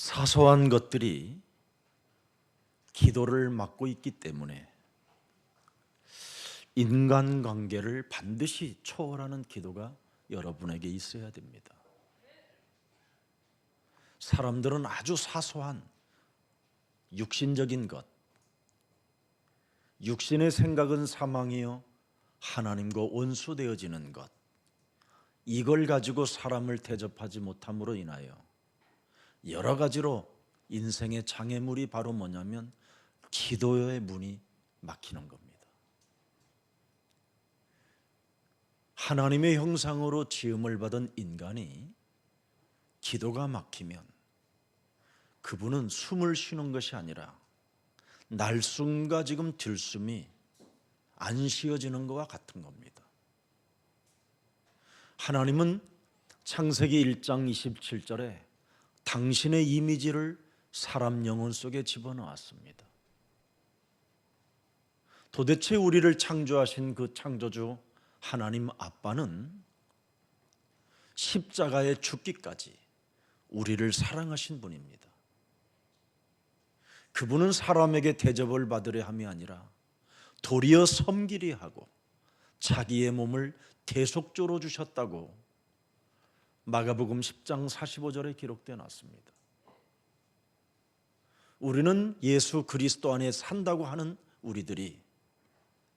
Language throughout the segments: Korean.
사소한 것들이 기도를 막고 있기 때문에 인간관계를 반드시 초월하는 기도가 여러분에게 있어야 됩니다. 사람들은 아주 사소한 육신적인 것, 육신의 생각은 사망이요 하나님과 원수되어지는 것, 이걸 가지고 사람을 대접하지 못함으로 인하여 여러 가지로 인생의 장애물이 바로 뭐냐면 기도의 문이 막히는 겁니다. 하나님의 형상으로 지음을 받은 인간이 기도가 막히면 그분은 숨을 쉬는 것이 아니라 날숨과 지금 들숨이 안 쉬어지는 것과 같은 겁니다. 하나님은 창세기 1장 27절에 당신의 이미지를 사람 영혼 속에 집어넣었습니다. 도대체 우리를 창조하신 그 창조주 하나님 아빠는 십자가에 죽기까지 우리를 사랑하신 분입니다. 그분은 사람에게 대접을 받으려 함이 아니라 도리어 섬기려 하고 자기의 몸을 대속조로 주셨다고 마가복음 10장 45절에 기록되어 놨습니다. 우리는 예수 그리스도 안에 산다고 하는 우리들이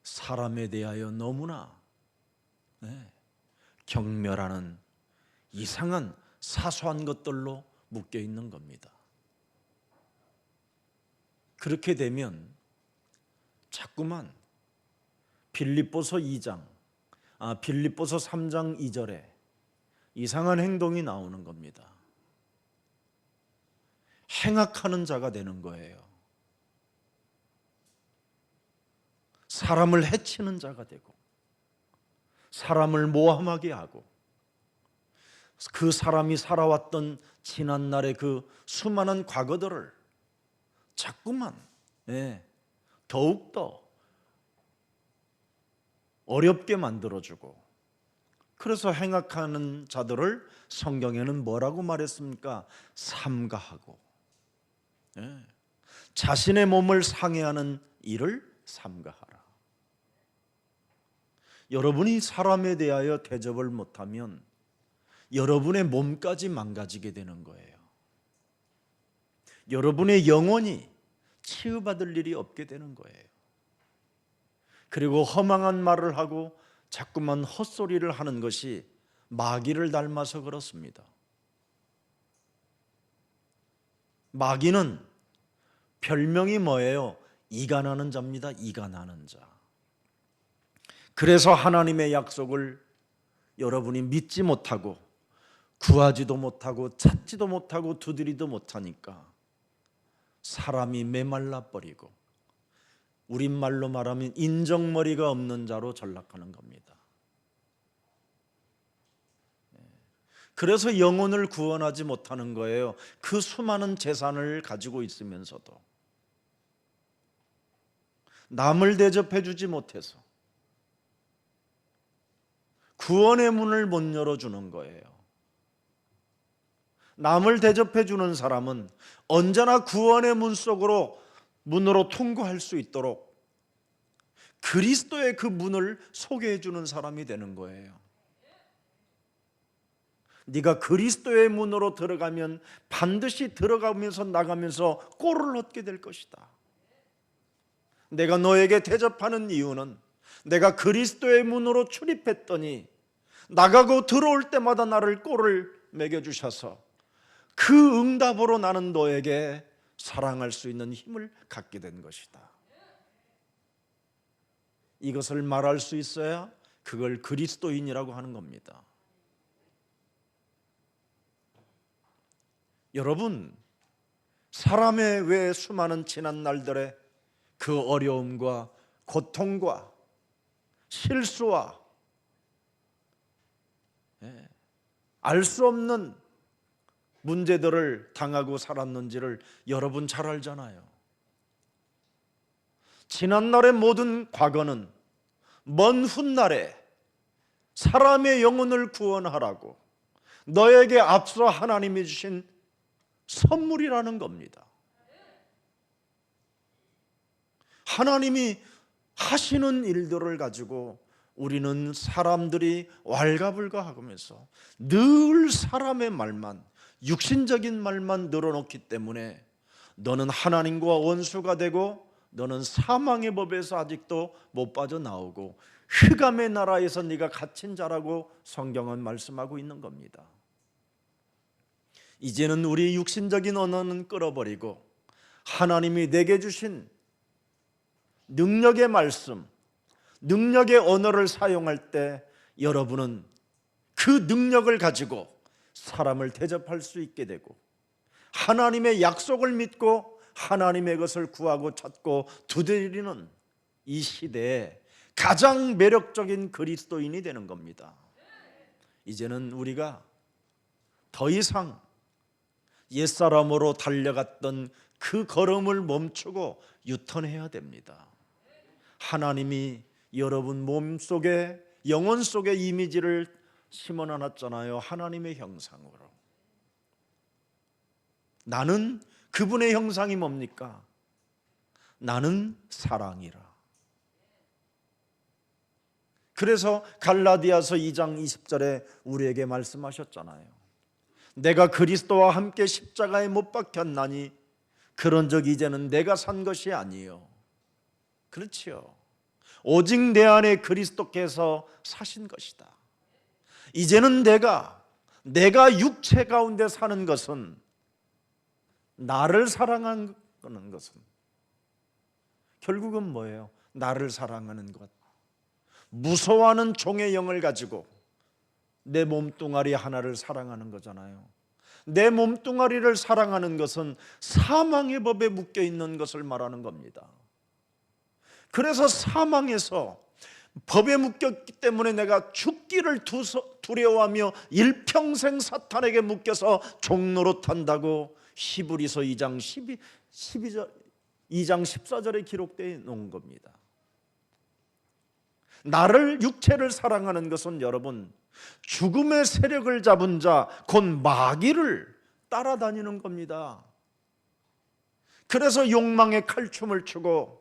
사람에 대하여 너무나 경멸하는 이상한 사소한 것들로 묶여 있는 겁니다. 그렇게 되면 자꾸만 빌립보서 3장 2절에 이상한 행동이 나오는 겁니다. 행악하는 자가 되는 거예요. 사람을 해치는 자가 되고 사람을 모함하게 하고 그 사람이 살아왔던 지난날의 그 수많은 과거들을 자꾸만 더욱더 어렵게 만들어주고, 그래서 행악하는 자들을 성경에는 뭐라고 말했습니까? 삼가하고 자신의 몸을 상해하는 일을 삼가하라. 여러분이 사람에 대하여 대접을 못하면 여러분의 몸까지 망가지게 되는 거예요. 여러분의 영혼이 치유받을 일이 없게 되는 거예요. 그리고 허망한 말을 하고 자꾸만 헛소리를 하는 것이 마귀를 닮아서 그렇습니다. 마귀는 별명이 뭐예요? 이간하는 자입니다. 이간하는 자. 그래서 하나님의 약속을 여러분이 믿지 못하고 구하지도 못하고 찾지도 못하고 두드리도 못하니까 사람이 메말라 버리고 우리말로 말하면 인정머리가 없는 자로 전락하는 겁니다. 그래서 영혼을 구원하지 못하는 거예요. 그 수많은 재산을 가지고 있으면서도 남을 대접해 주지 못해서 구원의 문을 못 열어주는 거예요. 남을 대접해 주는 사람은 언제나 구원의 문으로 통과할 수 있도록 그리스도의 그 문을 소개해 주는 사람이 되는 거예요. 네가 그리스도의 문으로 들어가면 반드시 들어가면서 나가면서 꼴을 얻게 될 것이다. 내가 너에게 대접하는 이유는 내가 그리스도의 문으로 출입했더니 나가고 들어올 때마다 나를 꼴을 먹여주셔서 그 응답으로 나는 너에게 사랑할 수 있는 힘을 갖게 된 것이다. 이것을 말할 수 있어야 그걸 그리스도인이라고 하는 겁니다. 여러분, 사람의 왜 수많은 지난 날들의 그 어려움과 고통과 실수와 알 수 없는 문제들을 당하고 살았는지를 여러분 잘 알잖아요. 지난날의 모든 과거는 먼 훗날에 사람의 영혼을 구원하라고 너에게 앞서 하나님이 주신 선물이라는 겁니다. 하나님이 하시는 일들을 가지고 우리는 사람들이 왈가불가하면서 늘 사람의 말만, 육신적인 말만 늘어놓기 때문에 너는 하나님과 원수가 되고 너는 사망의 법에서 아직도 못 빠져나오고 흑암의 나라에서 네가 갇힌 자라고 성경은 말씀하고 있는 겁니다. 이제는 우리 육신적인 언어는 끌어버리고 하나님이 내게 주신 능력의 말씀, 능력의 언어를 사용할 때 여러분은 그 능력을 가지고 사람을 대접할 수 있게 되고 하나님의 약속을 믿고 하나님의 것을 구하고 찾고 두드리는 이 시대에 가장 매력적인 그리스도인이 되는 겁니다. 이제는 우리가 더 이상 옛사람으로 달려갔던 그 걸음을 멈추고 유턴해야 됩니다. 하나님이 여러분 몸속에, 영혼 속에 이미지를 심어놨잖아요. 하나님의 형상으로. 나는 그분의 형상이 뭡니까? 나는 사랑이라. 그래서 갈라디아서 2장 20절에 우리에게 말씀하셨잖아요. 내가 그리스도와 함께 십자가에 못 박혔나니 그런즉 이제는 내가 산 것이 아니요. 그렇지요. 오직 내 안에 그리스도께서 사신 것이다. 이제는 내가 육체 가운데 사는 것은, 나를 사랑하는 것은 결국은 뭐예요? 나를 사랑하는 것. 무서워하는 종의 영을 가지고 내 몸뚱아리 하나를 사랑하는 거잖아요. 내 몸뚱아리를 사랑하는 것은 사망의 법에 묶여 있는 것을 말하는 겁니다. 그래서 사망에서 법에 묶였기 때문에 내가 죽기를 두려워하며 일평생 사탄에게 묶여서 종노릇한다고 히브리서 2장 14절에 기록되어 놓은 겁니다. 나를, 육체를 사랑하는 것은 여러분 죽음의 세력을 잡은 자, 곧 마귀를 따라다니는 겁니다. 그래서 욕망의 칼춤을 추고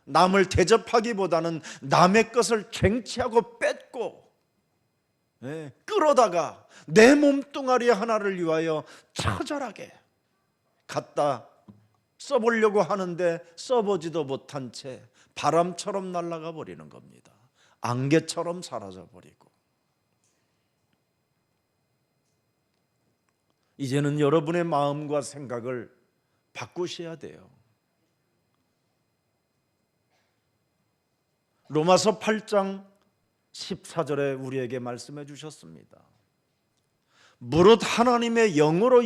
남을 대접하기보다는 남의 것을 쟁취하고 뺏고 끌어다가 내 몸뚱아리 하나를 위하여 처절하게 갖다 써보려고 하는데 써보지도 못한 채 바람처럼 날아가 버리는 겁니다. 안개처럼 사라져 버리고. 이제는 여러분의 마음과 생각을 바꾸셔야 돼요. 로마서 8장 14절에 우리에게 말씀해 주셨습니다. 무릇 하나님의 영으로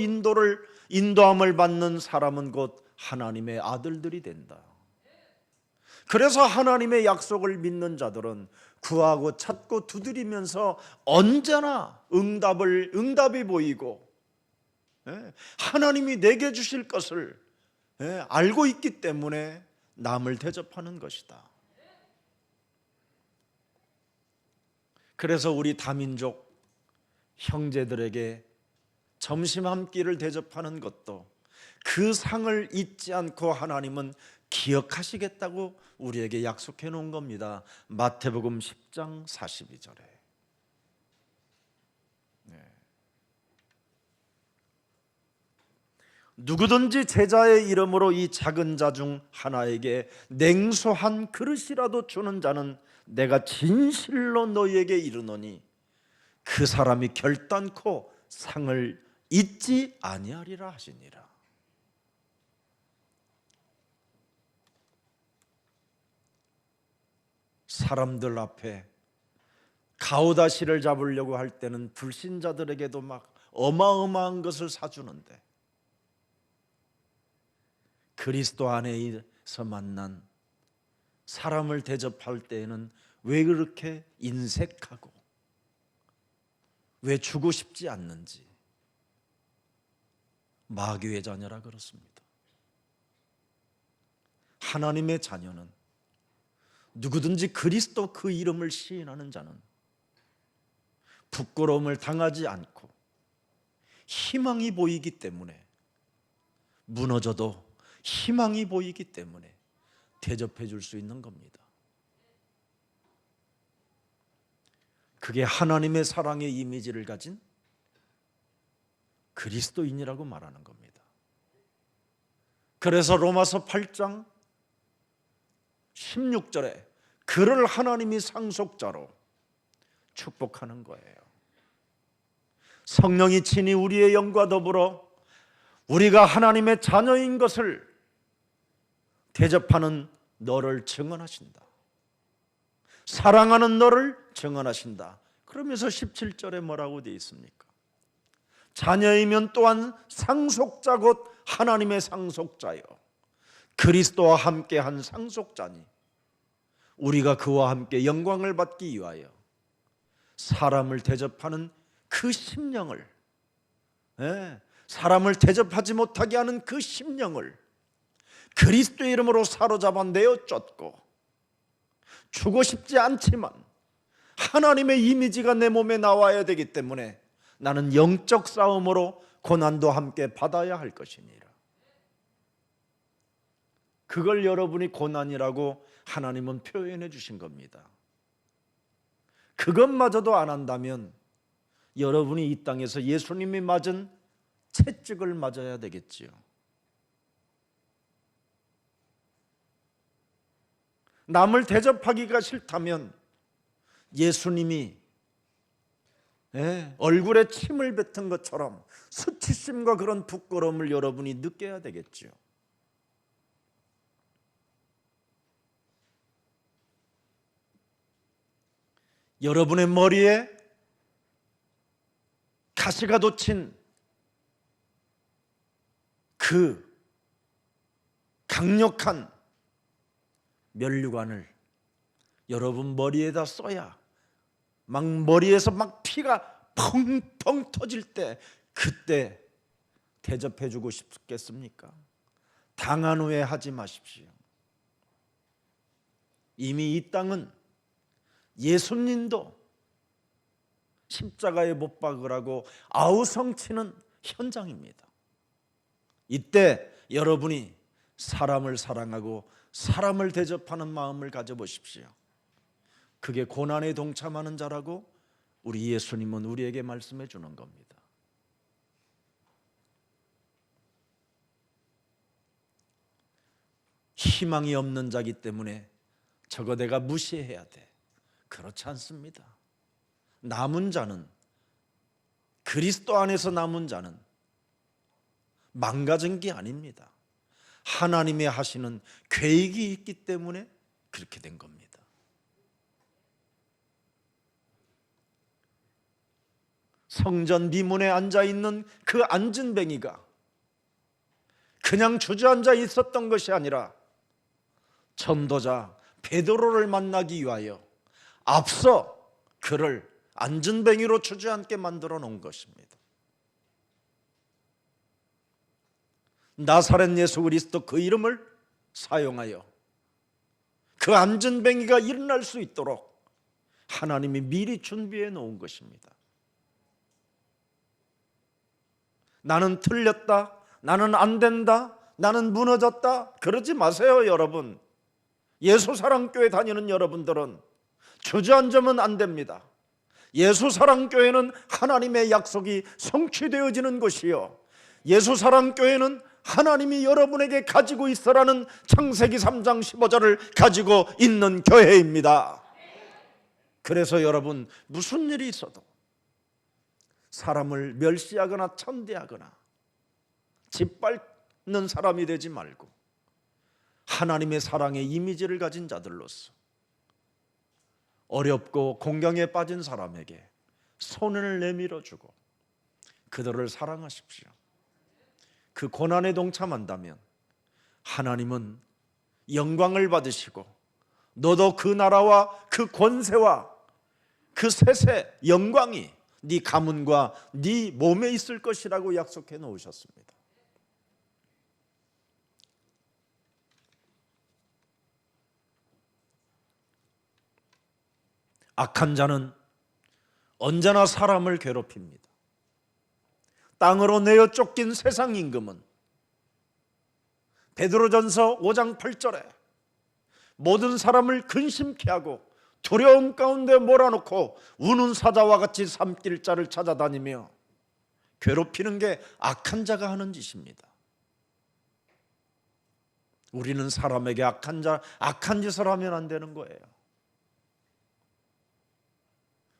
인도함을 받는 사람은 곧 하나님의 아들들이 된다. 그래서 하나님의 약속을 믿는 자들은 구하고 찾고 두드리면서 언제나 응답이 보이고 하나님이 내게 주실 것을 알고 있기 때문에 남을 대접하는 것이다. 그래서 우리 다민족 형제들에게 점심 한 끼를 대접하는 것도 그 상을 잊지 않고 하나님은 기억하시겠다고 우리에게 약속해 놓은 겁니다. 마태복음 10장 42절에. 누구든지 제자의 이름으로 이 작은 자 중 하나에게 냉수 한 그릇이라도 주는 자는 내가 진실로 너희에게 이르노니 그 사람이 결단코 상을 잊지 아니하리라 하시니라. 사람들 앞에 가오다시를 잡으려고 할 때는 불신자들에게도 막 어마어마한 것을 사주는데 그리스도 안에서 만난 사람을 대접할 때에는 왜 그렇게 인색하고 왜 주고 싶지 않는지. 마귀의 자녀라 그렇습니다. 하나님의 자녀는 누구든지 그리스도 그 이름을 시인하는 자는 부끄러움을 당하지 않고 희망이 보이기 때문에, 무너져도 희망이 보이기 때문에 대접해 줄 수 있는 겁니다. 그게 하나님의 사랑의 이미지를 가진 그리스도인이라고 말하는 겁니다. 그래서 로마서 8장 16절에 그를 하나님이 상속자로 축복하는 거예요. 성령이 친히 우리의 영과 더불어 우리가 하나님의 자녀인 것을 대접하는 너를 증언하신다. 사랑하는 너를 증언하신다. 그러면서 17절에 뭐라고 되어 있습니까? 자녀이면 또한 상속자 곧 하나님의 상속자요 그리스도와 함께한 상속자니 우리가 그와 함께 영광을 받기 위하여 사람을 대접하는 그 심령을, 사람을 대접하지 못하게 하는 그 심령을 그리스도의 이름으로 사로잡아 내어 쫓고, 주고 싶지 않지만 하나님의 이미지가 내 몸에 나와야 되기 때문에 나는 영적 싸움으로 고난도 함께 받아야 할 것이니라. 그걸 여러분이 고난이라고 하나님은 표현해 주신 겁니다. 그것마저도 안 한다면 여러분이 이 땅에서 예수님이 맞은 채찍을 맞아야 되겠지요. 남을 대접하기가 싫다면 예수님이 얼굴에 침을 뱉은 것처럼 수치심과 그런 부끄러움을 여러분이 느껴야 되겠지요. 여러분의 머리에 가시가 돋친 그 강력한 면류관을 여러분 머리에다 써야 막 머리에서 막 피가 펑펑 터질 때 그때 대접해 주고 싶겠습니까? 당한 후에 하지 마십시오. 이미 이 땅은 예수님도 십자가에 못 박으라고 아우성치는 현장입니다. 이때 여러분이 사람을 사랑하고 사람을 대접하는 마음을 가져보십시오. 그게 고난에 동참하는 자라고 우리 예수님은 우리에게 말씀해 주는 겁니다. 희망이 없는 자기 때문에 저거 내가 무시해야 돼. 그렇지 않습니다. 남은 자는, 그리스도 안에서 남은 자는 망가진 게 아닙니다. 하나님의 하시는 계획이 있기 때문에 그렇게 된 겁니다. 성전 미문에 앉아있는 그 안진뱅이가 그냥 주저앉아 있었던 것이 아니라 전도자 베드로를 만나기 위하여 앞서 그를 안진뱅이로 주저앉게 만들어 놓은 것입니다. 나사렛 예수 그리스도 그 이름을 사용하여 그 안진뱅이가 일어날 수 있도록 하나님이 미리 준비해 놓은 것입니다. 나는 틀렸다, 나는 안 된다, 나는 무너졌다 그러지 마세요. 여러분, 예수사랑교회 다니는 여러분들은 주저앉으면 안 됩니다. 예수사랑교회는 하나님의 약속이 성취되어지는 곳이요, 예수사랑교회는 하나님이 여러분에게 가지고 있으라는 창세기 3장 15절을 가지고 있는 교회입니다. 그래서 여러분, 무슨 일이 있어도 사람을 멸시하거나 천대하거나 짓밟는 사람이 되지 말고 하나님의 사랑의 이미지를 가진 자들로서 어렵고 공경에 빠진 사람에게 손을 내밀어주고 그들을 사랑하십시오. 그 고난에 동참한다면 하나님은 영광을 받으시고 너도 그 나라와 그 권세와 그 셋의 영광이 네 가문과 네 몸에 있을 것이라고 약속해 놓으셨습니다. 악한 자는 언제나 사람을 괴롭힙니다. 땅으로 내어 쫓긴 세상 임금은 베드로전서 5장 8절에 모든 사람을 근심케 하고 두려움 가운데 몰아넣고 우는 사자와 같이 삼킬 자를 찾아다니며 괴롭히는 게 악한 자가 하는 짓입니다. 우리는 사람에게 악한 짓을 하면 안 되는 거예요.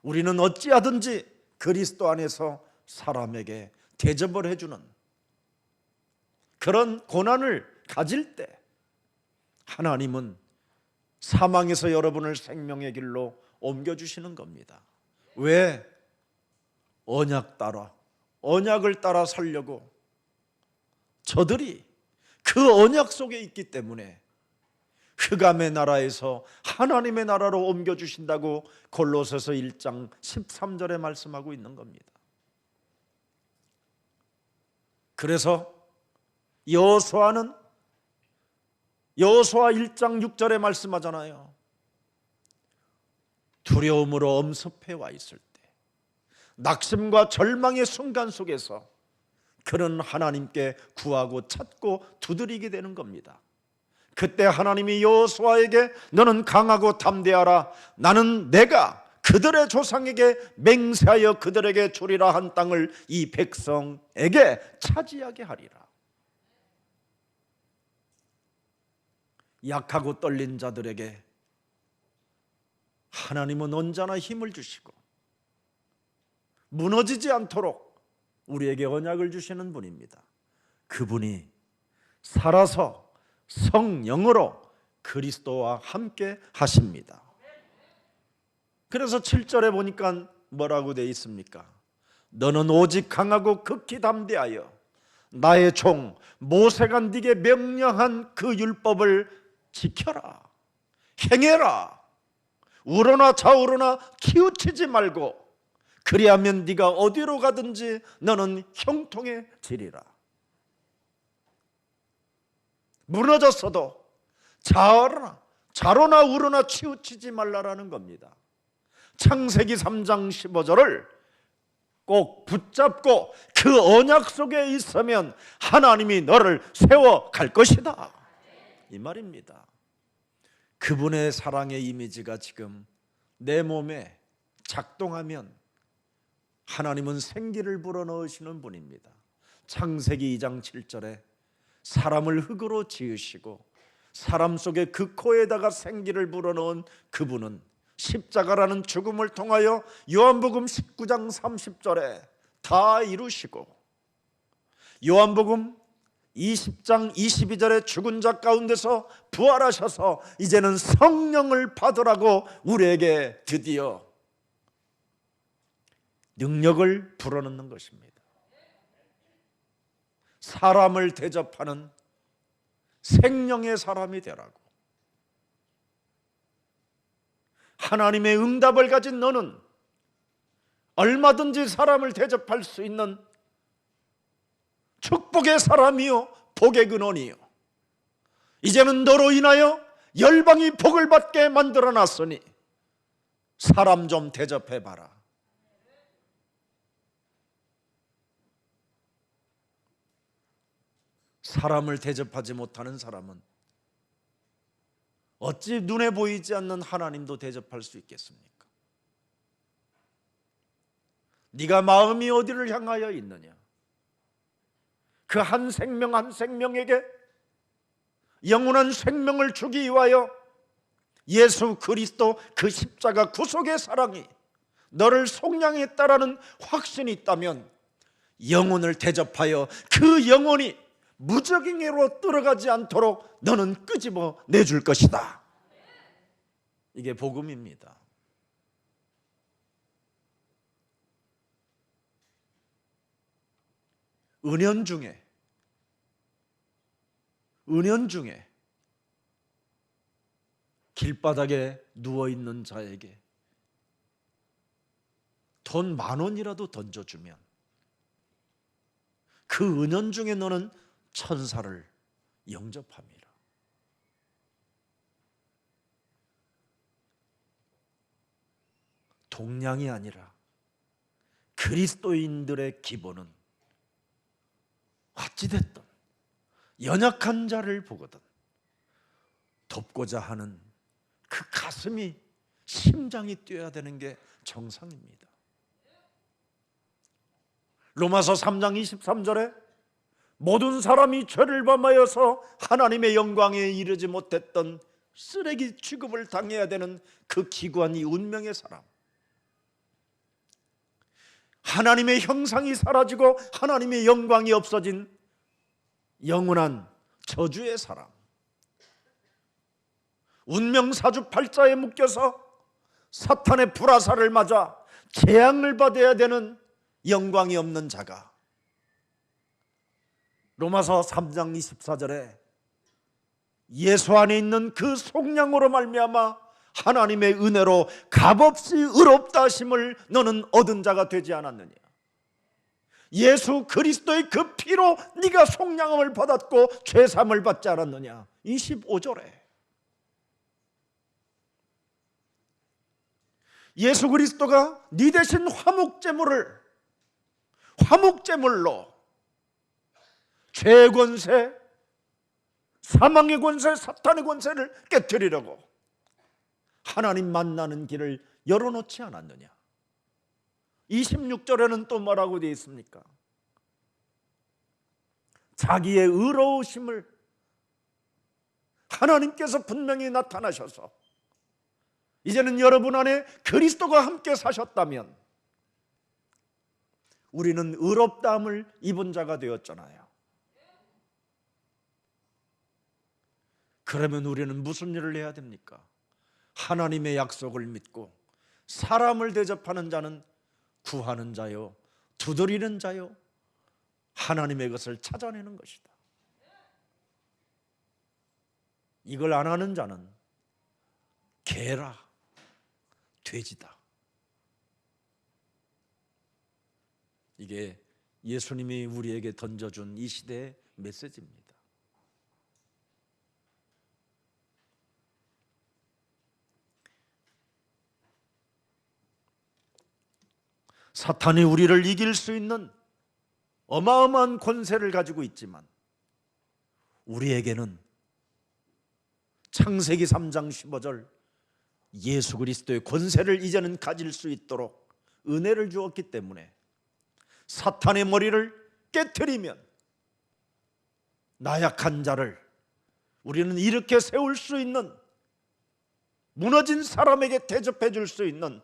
우리는 어찌하든지 그리스도 안에서 사람에게 대접을 해주는 그런 고난을 가질 때 하나님은 사망에서 여러분을 생명의 길로 옮겨주시는 겁니다. 왜? 언약을 따라 살려고 저들이 그 언약 속에 있기 때문에 흑암의 나라에서 하나님의 나라로 옮겨주신다고 골로새서 1장 13절에 말씀하고 있는 겁니다. 그래서 여호수아 1장 6절에 말씀하잖아요. 두려움으로 엄습해 와 있을 때, 낙심과 절망의 순간 속에서 그는 하나님께 구하고 찾고 두드리게 되는 겁니다. 그때 하나님이 여호수아에게 너는 강하고 담대하라. 나는 내가 그들의 조상에게 맹세하여 그들에게 주리라 한 땅을 이 백성에게 차지하게 하리라. 약하고 떨린 자들에게 하나님은 언제나 힘을 주시고 무너지지 않도록 우리에게 언약을 주시는 분입니다. 그분이 살아서 성령으로 그리스도와 함께 하십니다. 그래서 7절에 보니까 뭐라고 되어 있습니까? 너는 오직 강하고 극히 담대하여 나의 종 모세가 네게 명령한 그 율법을 지켜라, 행해라. 우러나 좌우러나 치우치지 말고 그리하면 네가 어디로 가든지 너는 형통해지리라. 무너졌어도 좌로나 우로나 치우치지 말라라는 겁니다. 창세기 3장 15절을 꼭 붙잡고 그 언약 속에 있으면 하나님이 너를 세워갈 것이다, 이 말입니다. 그분의 사랑의 이미지가 지금 내 몸에 작동하면 하나님은 생기를 불어넣으시는 분입니다. 창세기 2장 7절에 사람을 흙으로 지으시고 사람 속에 그 코에다가 생기를 불어넣은 그분은 십자가라는 죽음을 통하여 요한복음 19장 30절에 다 이루시고 요한복음 20장 22절에 죽은 자 가운데서 부활하셔서 이제는 성령을 받으라고 우리에게 드디어 능력을 불어넣는 것입니다. 사람을 대접하는 생명의 사람이 되라고. 하나님의 응답을 가진 너는 얼마든지 사람을 대접할 수 있는 축복의 사람이요 복의 근원이요. 이제는 너로 인하여 열방이 복을 받게 만들어놨으니 사람 좀 대접해봐라. 사람을 대접하지 못하는 사람은 어찌 눈에 보이지 않는 하나님도 대접할 수 있겠습니까? 네가 마음이 어디를 향하여 있느냐? 그 한 생명 한 생명에게 영원한 생명을 주기 위하여 예수 그리스도 그 십자가 구속의 사랑이 너를 속량했다라는 확신이 있다면 영혼을 대접하여 그 영혼이 무적행위로 들어가지 않도록 너는 끄집어 내줄 것이다. 이게 복음입니다. 은연중에 길바닥에 누워있는 자에게 돈 10,000원이라도 던져주면 그 은연중에 너는 천사를 영접합니다. 동량이 아니라 그리스도인들의 기본은 어찌됐든 연약한 자를 보거든 돕고자 하는 그 가슴이, 심장이 뛰어야 되는 게 정상입니다. 로마서 3장 23절에 모든 사람이 죄를 범하여서 하나님의 영광에 이르지 못했던 쓰레기 취급을 당해야 되는 그 기구한 이 운명의 사람, 하나님의 형상이 사라지고 하나님의 영광이 없어진 영원한 저주의 사람, 운명 사주팔자에 묶여서 사탄의 불화살을 맞아 재앙을 받아야 되는 영광이 없는 자가 로마서 3장 24절에 예수 안에 있는 그 속량으로 말미암아 하나님의 은혜로 값없이 의롭다 하심을 너는 얻은 자가 되지 않았느냐. 예수 그리스도의 그 피로 네가 속량함을 받았고 죄사함을 받지 않았느냐. 25절에 예수 그리스도가 네 대신 화목제물로 죄의 권세, 사망의 권세, 사탄의 권세를 깨뜨리려고 하나님 만나는 길을 열어놓지 않았느냐. 26절에는 또 뭐라고 되어 있습니까? 자기의 의로우심을 하나님께서 분명히 나타나셔서 이제는 여러분 안에 그리스도가 함께 사셨다면 우리는 의롭다함을 입은 자가 되었잖아요. 그러면 우리는 무슨 일을 해야 됩니까? 하나님의 약속을 믿고 사람을 대접하는 자는 구하는 자요, 두드리는 자요, 하나님의 것을 찾아내는 것이다. 이걸 안 하는 자는 개라, 돼지다. 이게 예수님이 우리에게 던져준 이 시대의 메시지입니다. 사탄이 우리를 이길 수 있는 어마어마한 권세를 가지고 있지만 우리에게는 창세기 3장 15절 예수 그리스도의 권세를 이제는 가질 수 있도록 은혜를 주었기 때문에 사탄의 머리를 깨트리면 나약한 자를 우리는 이렇게 세울 수 있는, 무너진 사람에게 대접해 줄 수 있는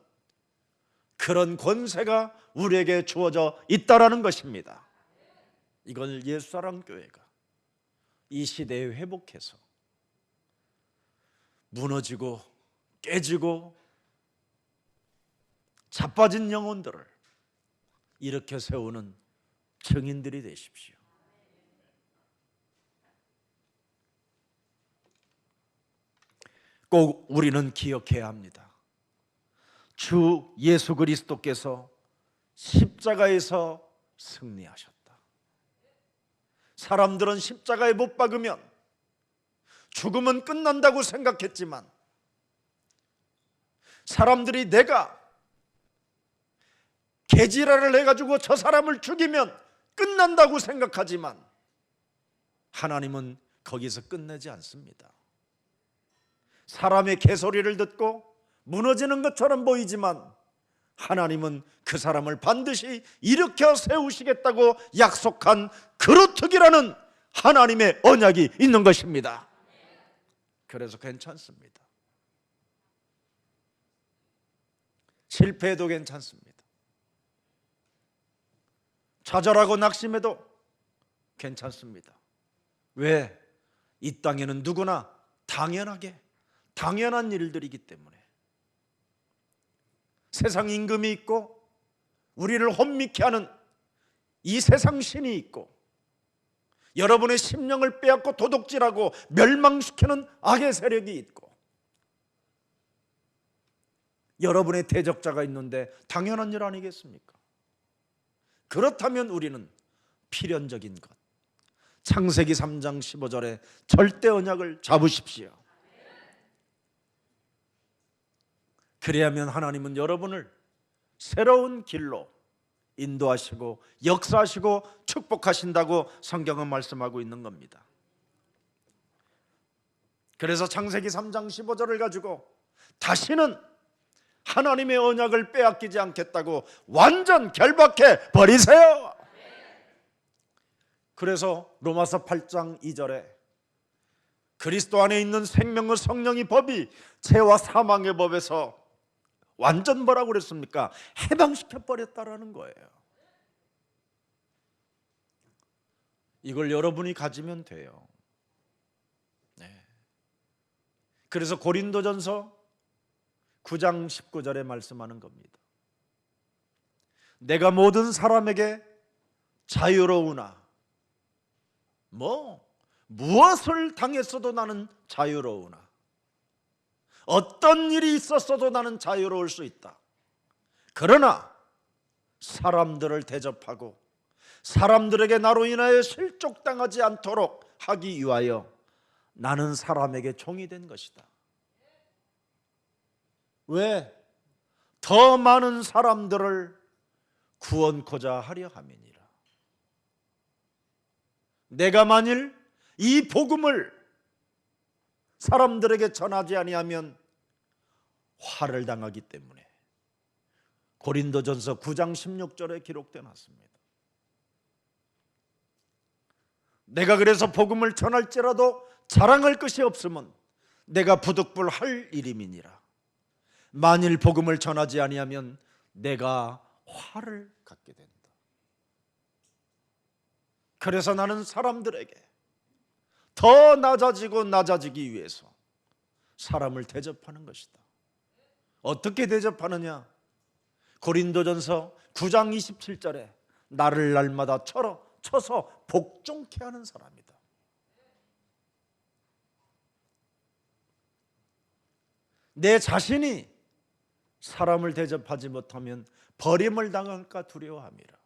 그런 권세가 우리에게 주어져 있다라는 것입니다. 이걸 예수사랑교회가 이 시대에 회복해서 무너지고 깨지고 자빠진 영혼들을 이렇게 세우는 증인들이 되십시오. 꼭 우리는 기억해야 합니다. 주 예수 그리스도께서 십자가에서 승리하셨다. 사람들은 십자가에 못 박으면 죽음은 끝난다고 생각했지만, 사람들이 내가 개지랄을 해가지고 저 사람을 죽이면 끝난다고 생각하지만 하나님은 거기서 끝내지 않습니다. 사람의 개소리를 듣고 무너지는 것처럼 보이지만 하나님은 그 사람을 반드시 일으켜 세우시겠다고 약속한 그루터기라는 하나님의 언약이 있는 것입니다. 그래서 괜찮습니다. 실패해도 괜찮습니다. 좌절하고 낙심해도 괜찮습니다. 왜? 이 땅에는 누구나 당연한 일들이기 때문에. 세상 임금이 있고 우리를 혼미케 하는 이 세상 신이 있고 여러분의 심령을 빼앗고 도둑질하고 멸망시키는 악의 세력이 있고 여러분의 대적자가 있는데 당연한 일 아니겠습니까? 그렇다면 우리는 필연적인 것, 창세기 3장 15절에 절대 언약을 잡으십시오. 그래야만 하나님은 여러분을 새로운 길로 인도하시고 역사하시고 축복하신다고 성경은 말씀하고 있는 겁니다. 그래서 창세기 3장 15절을 가지고 다시는 하나님의 언약을 빼앗기지 않겠다고 완전 결박해 버리세요. 그래서 로마서 8장 2절에 그리스도 안에 있는 생명의 성령의 법이 죄와 사망의 법에서 완전 뭐라고 그랬습니까? 해방시켜 버렸다라는 거예요. 이걸 여러분이 가지면 돼요. 네. 그래서 고린도전서 9장 19절에 말씀하는 겁니다. 내가 모든 사람에게 자유로우나 무엇을 당했어도 나는 자유로우나 어떤 일이 있었어도 나는 자유로울 수 있다. 그러나 사람들을 대접하고 사람들에게 나로 인하여 실족당하지 않도록 하기 위하여 나는 사람에게 종이 된 것이다. 왜? 더 많은 사람들을 구원코자 하려 함이니라. 내가 만일 이 복음을 사람들에게 전하지 아니하면 화를 당하기 때문에 고린도전서 9장 16절에 기록되어 놨습니다. 내가 그래서 복음을 전할지라도 자랑할 것이 없으면 내가 부득불할 일임이니라. 만일 복음을 전하지 아니하면 내가 화를 갖게 된다. 그래서 나는 사람들에게 더 낮아지기 위해서 사람을 대접하는 것이다. 어떻게 대접하느냐? 고린도전서 9장 27절에 나를 날마다 쳐서 복종케 하는 사람이다. 내 자신이 사람을 대접하지 못하면 버림을 당할까 두려워함이라.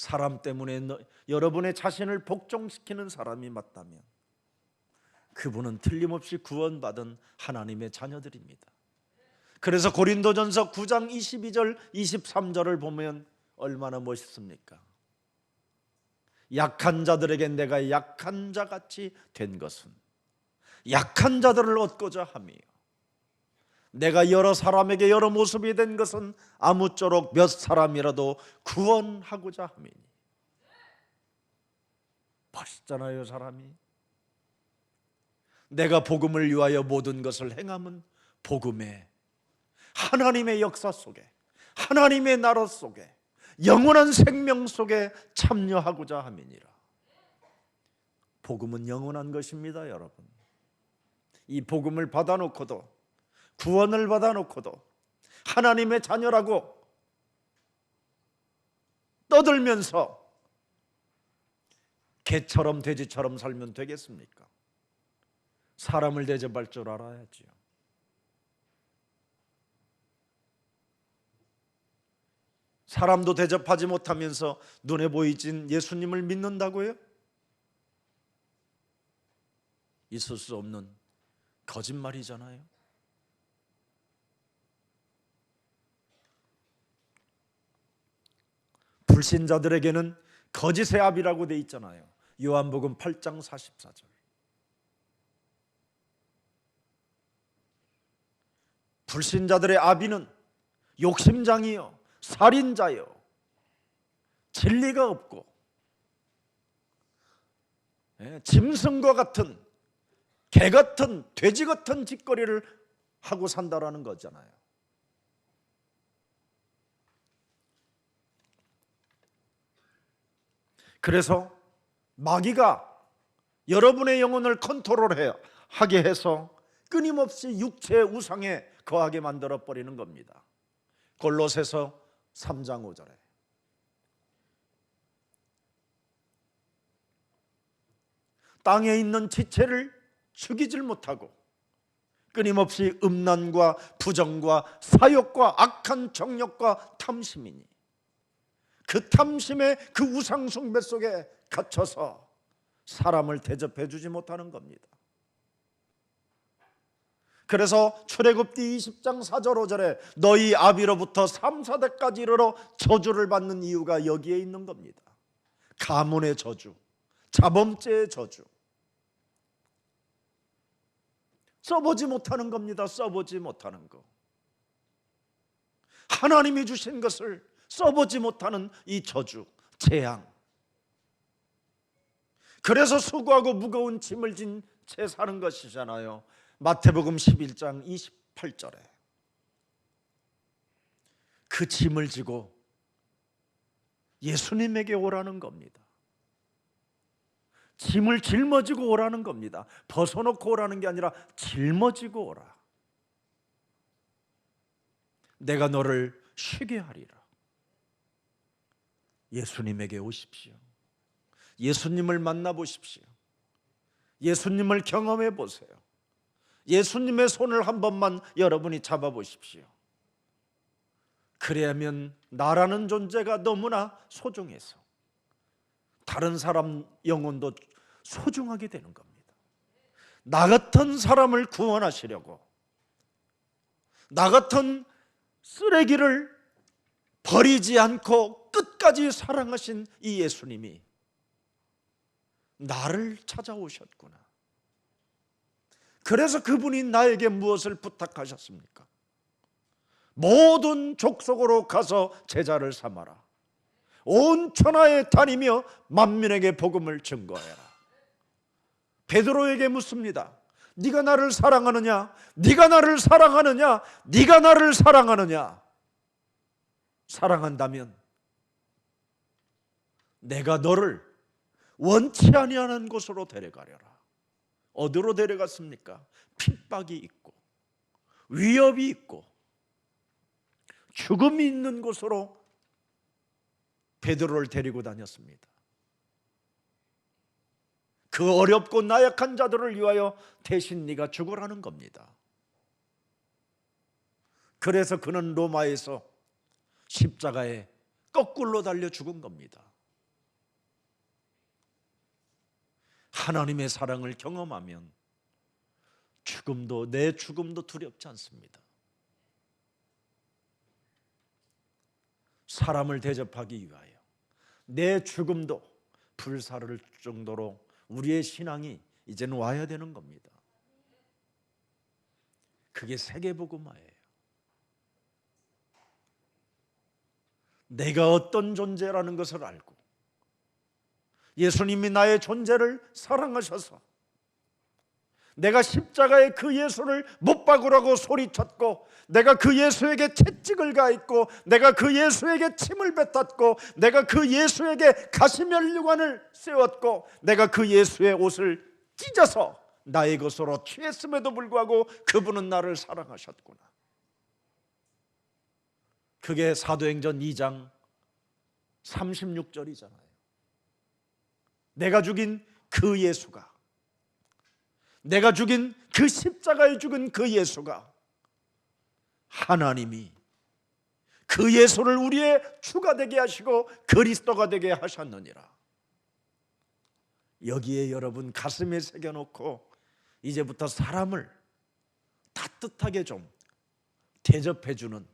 사람 때문에 여러분의 자신을 복종시키는 사람이 맞다면 그분은 틀림없이 구원받은 하나님의 자녀들입니다. 그래서 고린도전서 9장 22절 23절을 보면 얼마나 멋있습니까? 약한 자들에게 내가 약한 자같이 된 것은 약한 자들을 얻고자 함이요 내가 여러 사람에게 여러 모습이 된 것은 아무쪼록 몇 사람이라도 구원하고자 함이니. 멋있잖아요. 사람이 내가 복음을 위하여 모든 것을 행함은 복음의 하나님의 역사 속에 하나님의 나라 속에 영원한 생명 속에 참여하고자 함이니라. 복음은 영원한 것입니다. 여러분, 이 복음을 받아놓고도 구원을 받아놓고도 하나님의 자녀라고 떠들면서 개처럼 돼지처럼 살면 되겠습니까? 사람을 대접할 줄 알아야지요. 사람도 대접하지 못하면서 눈에 보이진 예수님을 믿는다고요? 있을 수 없는 거짓말이잖아요. 불신자들에게는 거짓의 압이라고 돼 있잖아요. 요한복음 8장 44절. 불신자들의 아비는 욕심장이요 살인자요 진리가 없고 짐승과 같은 개 같은 돼지 같은 짓거리를 하고 산다라는 거잖아요. 그래서 마귀가 여러분의 영혼을 컨트롤하게 해서 끊임없이 육체의 우상에 거하게 만들어 버리는 겁니다. 골로새서 3장 5절에 땅에 있는 지체를 죽이질 못하고 끊임없이 음란과 부정과 사욕과 악한 정욕과 탐심이니 그 탐심의 그 우상 숭배 속에 갇혀서 사람을 대접해 주지 못하는 겁니다. 그래서 출애굽기 20장 4절 5절에 너희 아비로부터 3, 4대까지 이르러 저주를 받는 이유가 여기에 있는 겁니다. 가문의 저주, 자범죄의 저주. 써보지 못하는 겁니다. 써보지 못하는 거. 하나님이 주신 것을 써보지 못하는 이 저주, 재앙. 그래서 수고하고 무거운 짐을 진 채 사는 것이잖아요. 마태복음 11장 28절에 그 짐을 지고 예수님에게 오라는 겁니다. 짐을 짊어지고 오라는 겁니다. 벗어놓고 오라는 게 아니라 짊어지고 오라. 내가 너를 쉬게 하리라. 예수님에게 오십시오. 예수님을 만나보십시오. 예수님을 경험해 보세요. 예수님의 손을 한 번만 여러분이 잡아보십시오. 그래야면 나라는 존재가 너무나 소중해서 다른 사람 영혼도 소중하게 되는 겁니다. 나 같은 사람을 구원하시려고, 나 같은 쓰레기를 버리지 않고 끝까지 사랑하신 이 예수님이 나를 찾아오셨구나. 그래서 그분이 나에게 무엇을 부탁하셨습니까? 모든 족속으로 가서 제자를 삼아라. 온 천하에 다니며 만민에게 복음을 증거해라. 베드로에게 묻습니다. 네가 나를 사랑하느냐? 네가 나를 사랑하느냐? 네가 나를 사랑하느냐? 사랑한다면 내가 너를 원치 아니하는 곳으로 데려가려라. 어디로 데려갔습니까? 핍박이 있고 위협이 있고 죽음이 있는 곳으로 베드로를 데리고 다녔습니다. 그 어렵고 나약한 자들을 위하여 대신 네가 죽으라는 겁니다. 그래서 그는 로마에서 십자가에 거꾸로 달려 죽은 겁니다. 하나님의 사랑을 경험하면 죽음도, 내 죽음도 두렵지 않습니다. 사람을 대접하기 위하여 내 죽음도 불사를 정도로 우리의 신앙이 이제는 와야 되는 겁니다. 그게 세계복음화예요. 내가 어떤 존재라는 것을 알고 예수님이 나의 존재를 사랑하셔서 내가 십자가에 그 예수를 못 박으라고 소리쳤고, 내가 그 예수에게 채찍을 가했고, 내가 그 예수에게 침을 뱉었고, 내가 그 예수에게 가시면류관을 세웠고, 내가 그 예수의 옷을 찢어서 나의 것으로 취했음에도 불구하고 그분은 나를 사랑하셨구나. 그게 사도행전 2장 36절이잖아요. 내가 죽인 그 예수가, 내가 죽인 그 십자가에 죽은 그 예수가, 하나님이 그 예수를 우리의 주가 되게 하시고 그리스도가 되게 하셨느니라. 여기에 여러분 가슴에 새겨놓고 이제부터 사람을 따뜻하게 좀 대접해주는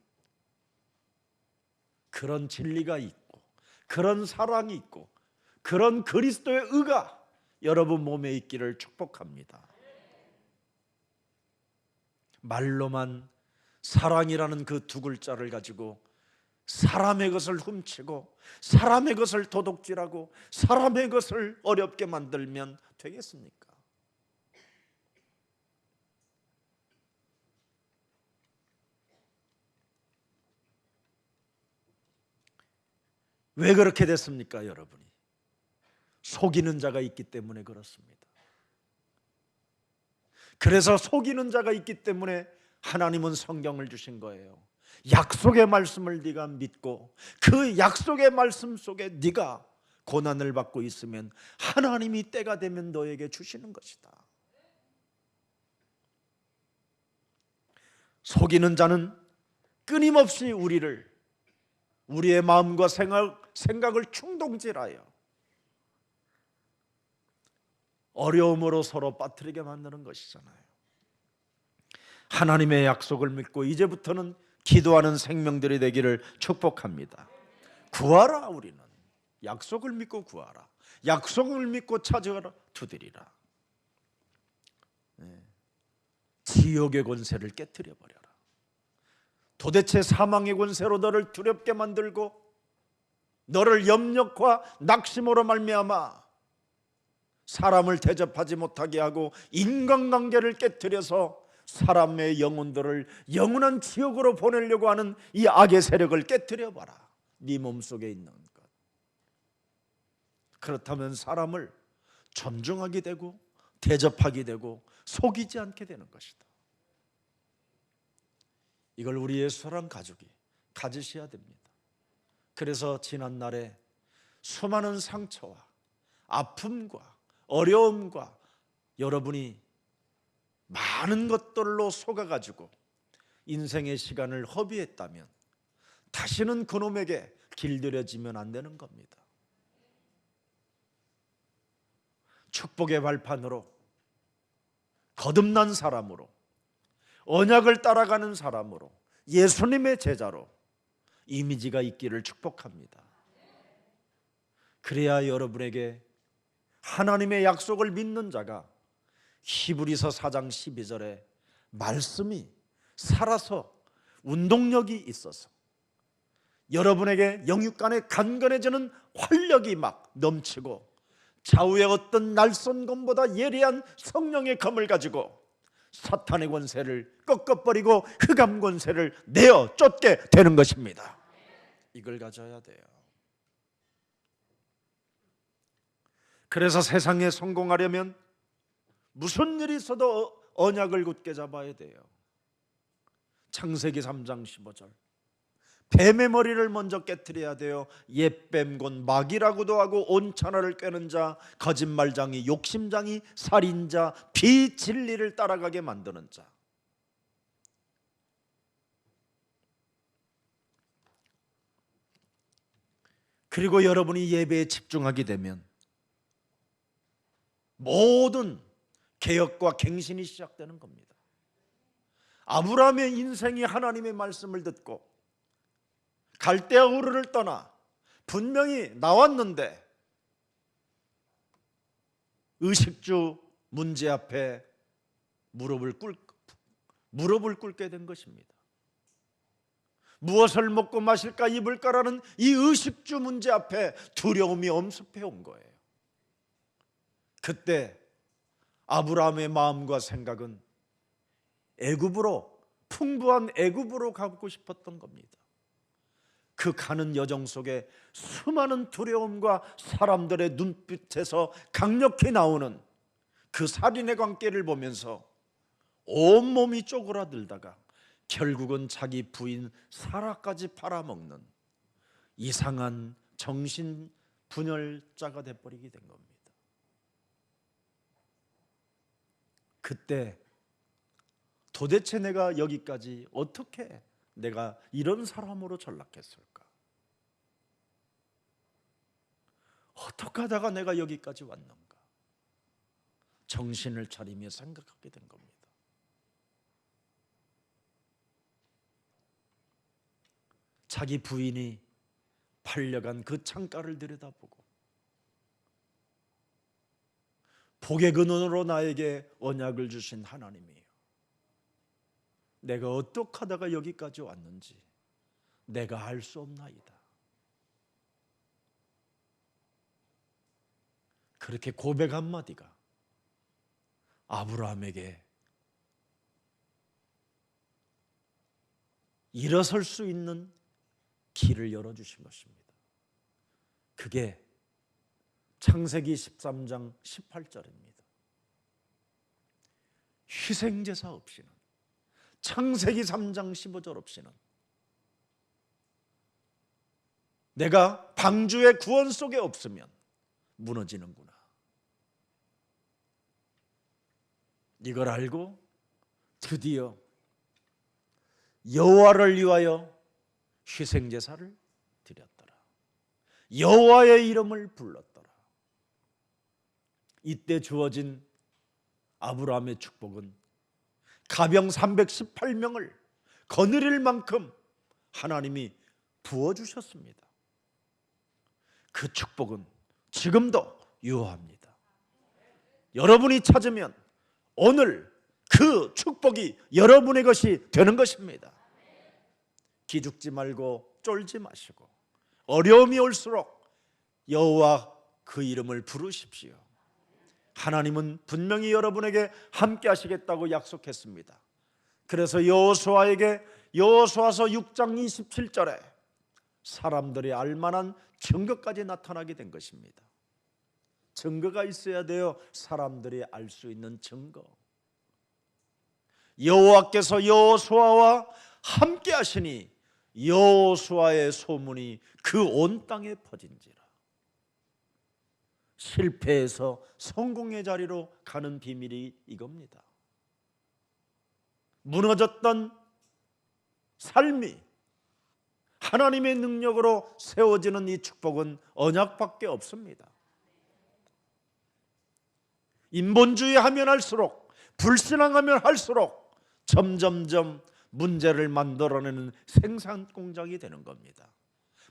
그런 진리가 있고, 그런 사랑이 있고, 그런 그리스도의 의가 여러분 몸에 있기를 축복합니다. 말로만 사랑이라는 그 두 글자를 가지고 사람의 것을 훔치고 사람의 것을 도둑질하고 사람의 것을 어렵게 만들면 되겠습니까? 왜 그렇게 됐습니까, 여러분이? 속이는 자가 있기 때문에 그렇습니다. 그래서 속이는 자가 있기 때문에 하나님은 성경을 주신 거예요. 약속의 말씀을 네가 믿고 그 약속의 말씀 속에 네가 고난을 받고 있으면 하나님이 때가 되면 너에게 주시는 것이다. 속이는 자는 끊임없이 우리의 마음과 생각을 충동질하여 어려움으로 서로 빠뜨리게 만드는 것이잖아요. 하나님의 약속을 믿고 이제부터는 기도하는 생명들이 되기를 축복합니다. 구하라. 우리는 약속을 믿고 구하라. 약속을 믿고 찾아가라. 두드리라. 지옥의 권세를 깨트려 버려라. 도대체 사망의 권세로 너를 두렵게 만들고 너를 염려와 낙심으로 말미암아 사람을 대접하지 못하게 하고 인간관계를 깨트려서 사람의 영혼들을 영원한 지옥으로 보내려고 하는 이 악의 세력을 깨트려 봐라. 네 몸속에 있는 것. 그렇다면 사람을 존중하게 되고 대접하게 되고 속이지 않게 되는 것이다. 이걸 우리의 사랑 가족이 가지셔야 됩니다. 그래서 지난날에 수많은 상처와 아픔과 어려움과 여러분이 많은 것들로 속아가지고 인생의 시간을 허비했다면 다시는 그놈에게 길들여지면 안 되는 겁니다. 축복의 발판으로 거듭난 사람으로 언약을 따라가는 사람으로 예수님의 제자로 이미지가 있기를 축복합니다. 그래야 여러분에게 하나님의 약속을 믿는 자가 히브리서 4장 12절에 말씀이 살아서 운동력이 있어서 여러분에게 영육간에 간건해지는 활력이 막 넘치고 좌우의 어떤 날선 검보다 예리한 성령의 검을 가지고 사탄의 권세를 꺾어버리고 흑암 권세를 내어 쫓게 되는 것입니다. 이걸 가져야 돼요. 그래서 세상에 성공하려면 무슨 일이 있어도 언약을 굳게 잡아야 돼요. 창세기 3장 15절 뱀의 머리를 먼저 깨트려야 돼요. 옛뱀 곧 마귀라고도 하고 온천하를 꿰는 자, 거짓말장이, 욕심장이, 살인자, 비진리를 따라가게 만드는 자. 그리고 여러분이 예배에 집중하게 되면 모든 개혁과 갱신이 시작되는 겁니다. 아브라함의 인생이 하나님의 말씀을 듣고 갈대아 우르를 떠나 분명히 나왔는데 의식주 문제 앞에 무릎을 꿇게 된 것입니다. 무엇을 먹고 마실까 입을까라는 이 의식주 문제 앞에 두려움이 엄습해 온 거예요. 그때 아브라함의 마음과 생각은 애굽으로, 풍부한 애굽으로 가고 싶었던 겁니다. 그 가는 여정 속에 수많은 두려움과 사람들의 눈빛에서 강력히 나오는 그 살인의 광기를 보면서 온몸이 쪼그라들다가 결국은 자기 부인 사라까지 팔아먹는 이상한 정신분열자가 돼버리게 된 겁니다. 그때 도대체 내가 여기까지 어떻게 내가 이런 사람으로 전락했을까? 어떻게 하다가 내가 여기까지 왔는가? 정신을 차리며 생각하게 된 겁니다. 자기 부인이 팔려간 그 창가를 들여다보고 복의 근원으로 나에게 언약을 주신 하나님이에요. 내가 어떻게 하다가 여기까지 왔는지 내가 알 수 없나이다. 그렇게 고백 한마디가 아브라함에게 일어설 수 있는 길을 열어주신 것입니다. 그게 창세기 13장 18절입니다. 희생제사 없이는, 창세기 3장 15절 없이는 내가 방주의 구원 속에 없으면 무너지는구나. 이걸 알고 드디어 여호와를 위하여 희생제사를 드렸더라. 여호와의 이름을 불렀더라. 이때 주어진 아브라함의 축복은 가병 318명을 거느릴 만큼 하나님이 부어주셨습니다. 그 축복은 지금도 유효합니다. 여러분이 찾으면 오늘 그 축복이 여러분의 것이 되는 것입니다. 기죽지 말고 쫄지 마시고 어려움이 올수록 여호와 그 이름을 부르십시오. 하나님은 분명히 여러분에게 함께 하시겠다고 약속했습니다. 그래서 여호수아에게 여호수아서 6장 27절에 사람들이 알만한 증거까지 나타나게 된 것입니다. 증거가 있어야 돼요. 사람들이 알 수 있는 증거. 여호와께서 여호수아와 함께 하시니 여호수아의 소문이 그 온 땅에 퍼진지라. 실패에서 성공의 자리로 가는 비밀이 이겁니다. 무너졌던 삶이 하나님의 능력으로 세워지는 이 축복은 언약밖에 없습니다. 인본주의 하면 할수록, 불신앙하면 할수록 점점점 문제를 만들어내는 생산 공장이 되는 겁니다.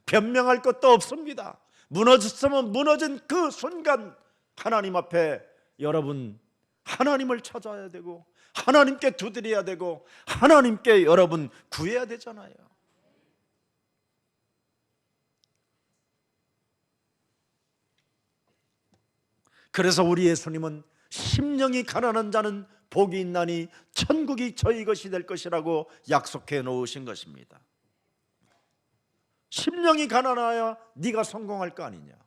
변명할 것도 없습니다. 무너졌으면 무너진 그 순간 하나님 앞에 여러분 하나님을 찾아야 되고 하나님께 두드려야 되고 하나님께 여러분 구해야 되잖아요. 그래서 우리 예수님은 심령이 가난한 자는 복이 있나니 천국이 저희 것이 될 것이라고 약속해 놓으신 것입니다. 심령이 가난해야 네가 성공할 거 아니냐.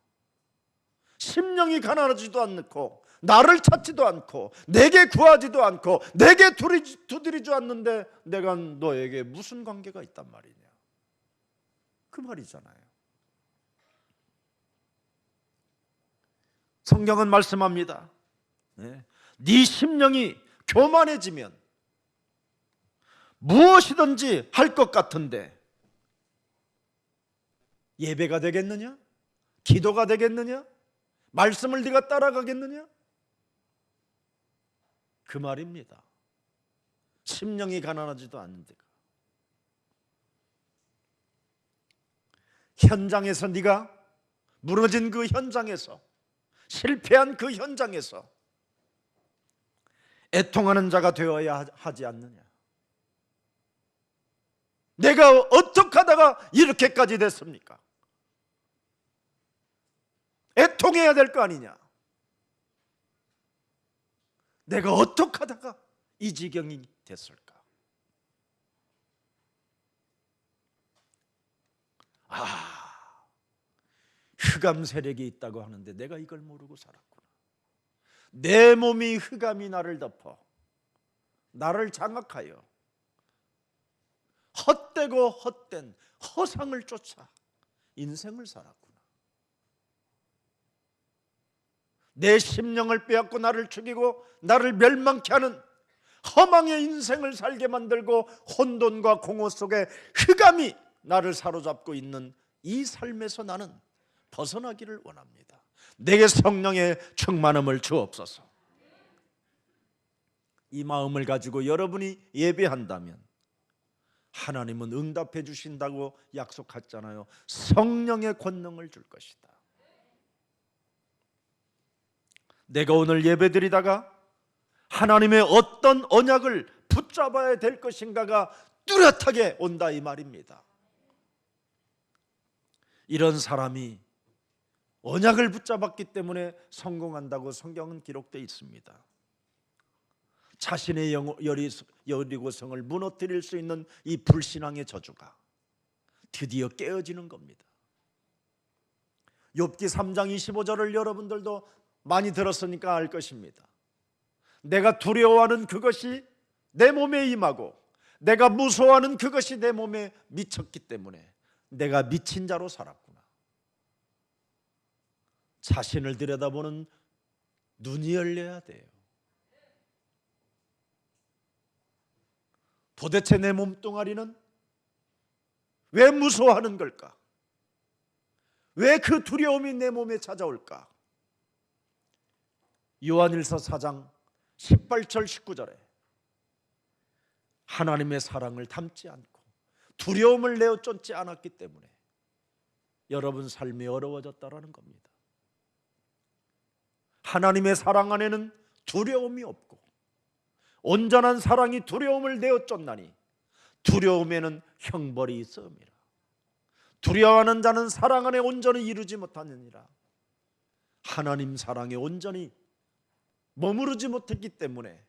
심령이 가난하지도 않고 나를 찾지도 않고 내게 구하지도 않고 내게 두드리지 않는데 내가 너에게 무슨 관계가 있단 말이냐. 그 말이잖아요. 성경은 말씀합니다. 네 심령이 교만해지면 무엇이든지 할 것 같은데 예배가 되겠느냐? 기도가 되겠느냐? 말씀을 네가 따라가겠느냐? 그 말입니다. 심령이 가난하지도 않은데 현장에서 네가 무너진 그 현장에서 실패한 그 현장에서 애통하는 자가 되어야 하지 않느냐. 내가 어떻게 하다가 이렇게까지 됐습니까? 애통해야 될 거 아니냐. 내가 어떻게 하다가 이 지경이 됐을까? 흑암 세력이 있다고 하는데 내가 이걸 모르고 살았구나. 내 몸이 흑암이 나를 덮어 나를 장악하여 헛되고 헛된 허상을 쫓아 인생을 살았구나. 내 심령을 빼앗고 나를 죽이고 나를 멸망케 하는 허망의 인생을 살게 만들고 혼돈과 공허 속에 흑암이 나를 사로잡고 있는 이 삶에서 나는 벗어나기를 원합니다. 내게 성령의 충만함을 주옵소서. 이 마음을 가지고 여러분이 예배한다면 하나님은 응답해 주신다고 약속했잖아요. 성령의 권능을 줄 것이다. 내가 오늘 예배드리다가 하나님의 어떤 언약을 붙잡아야 될 것인가가 뚜렷하게 온다 이 말입니다. 이런 사람이 언약을 붙잡았기 때문에 성공한다고 성경은 기록되어 있습니다. 자신의 여리고성을 무너뜨릴 수 있는 이 불신앙의 저주가 드디어 깨어지는 겁니다. 욥기 3장 25절을 여러분들도 많이 들었으니까 알 것입니다. 내가 두려워하는 그것이 내 몸에 임하고 내가 무서워하는 그것이 내 몸에 미쳤기 때문에 내가 미친 자로 살았구나. 자신을 들여다보는 눈이 열려야 돼요. 도대체 내 몸뚱아리는 왜 무서워하는 걸까? 왜 그 두려움이 내 몸에 찾아올까? 요한일서 4장 18절 19절에 하나님의 사랑을 담지 않고 두려움을 내어 쫓지 않았기 때문에 여러분 삶이 어려워졌다라는 겁니다. 하나님의 사랑 안에는 두려움이 없고 온전한 사랑이 두려움을 내어 쫓나니 두려움에는 형벌이 있음이라. 두려워하는 자는 사랑 안에 온전히 이루지 못하느니라. 하나님 사랑에 온전히 머무르지 못했기 때문에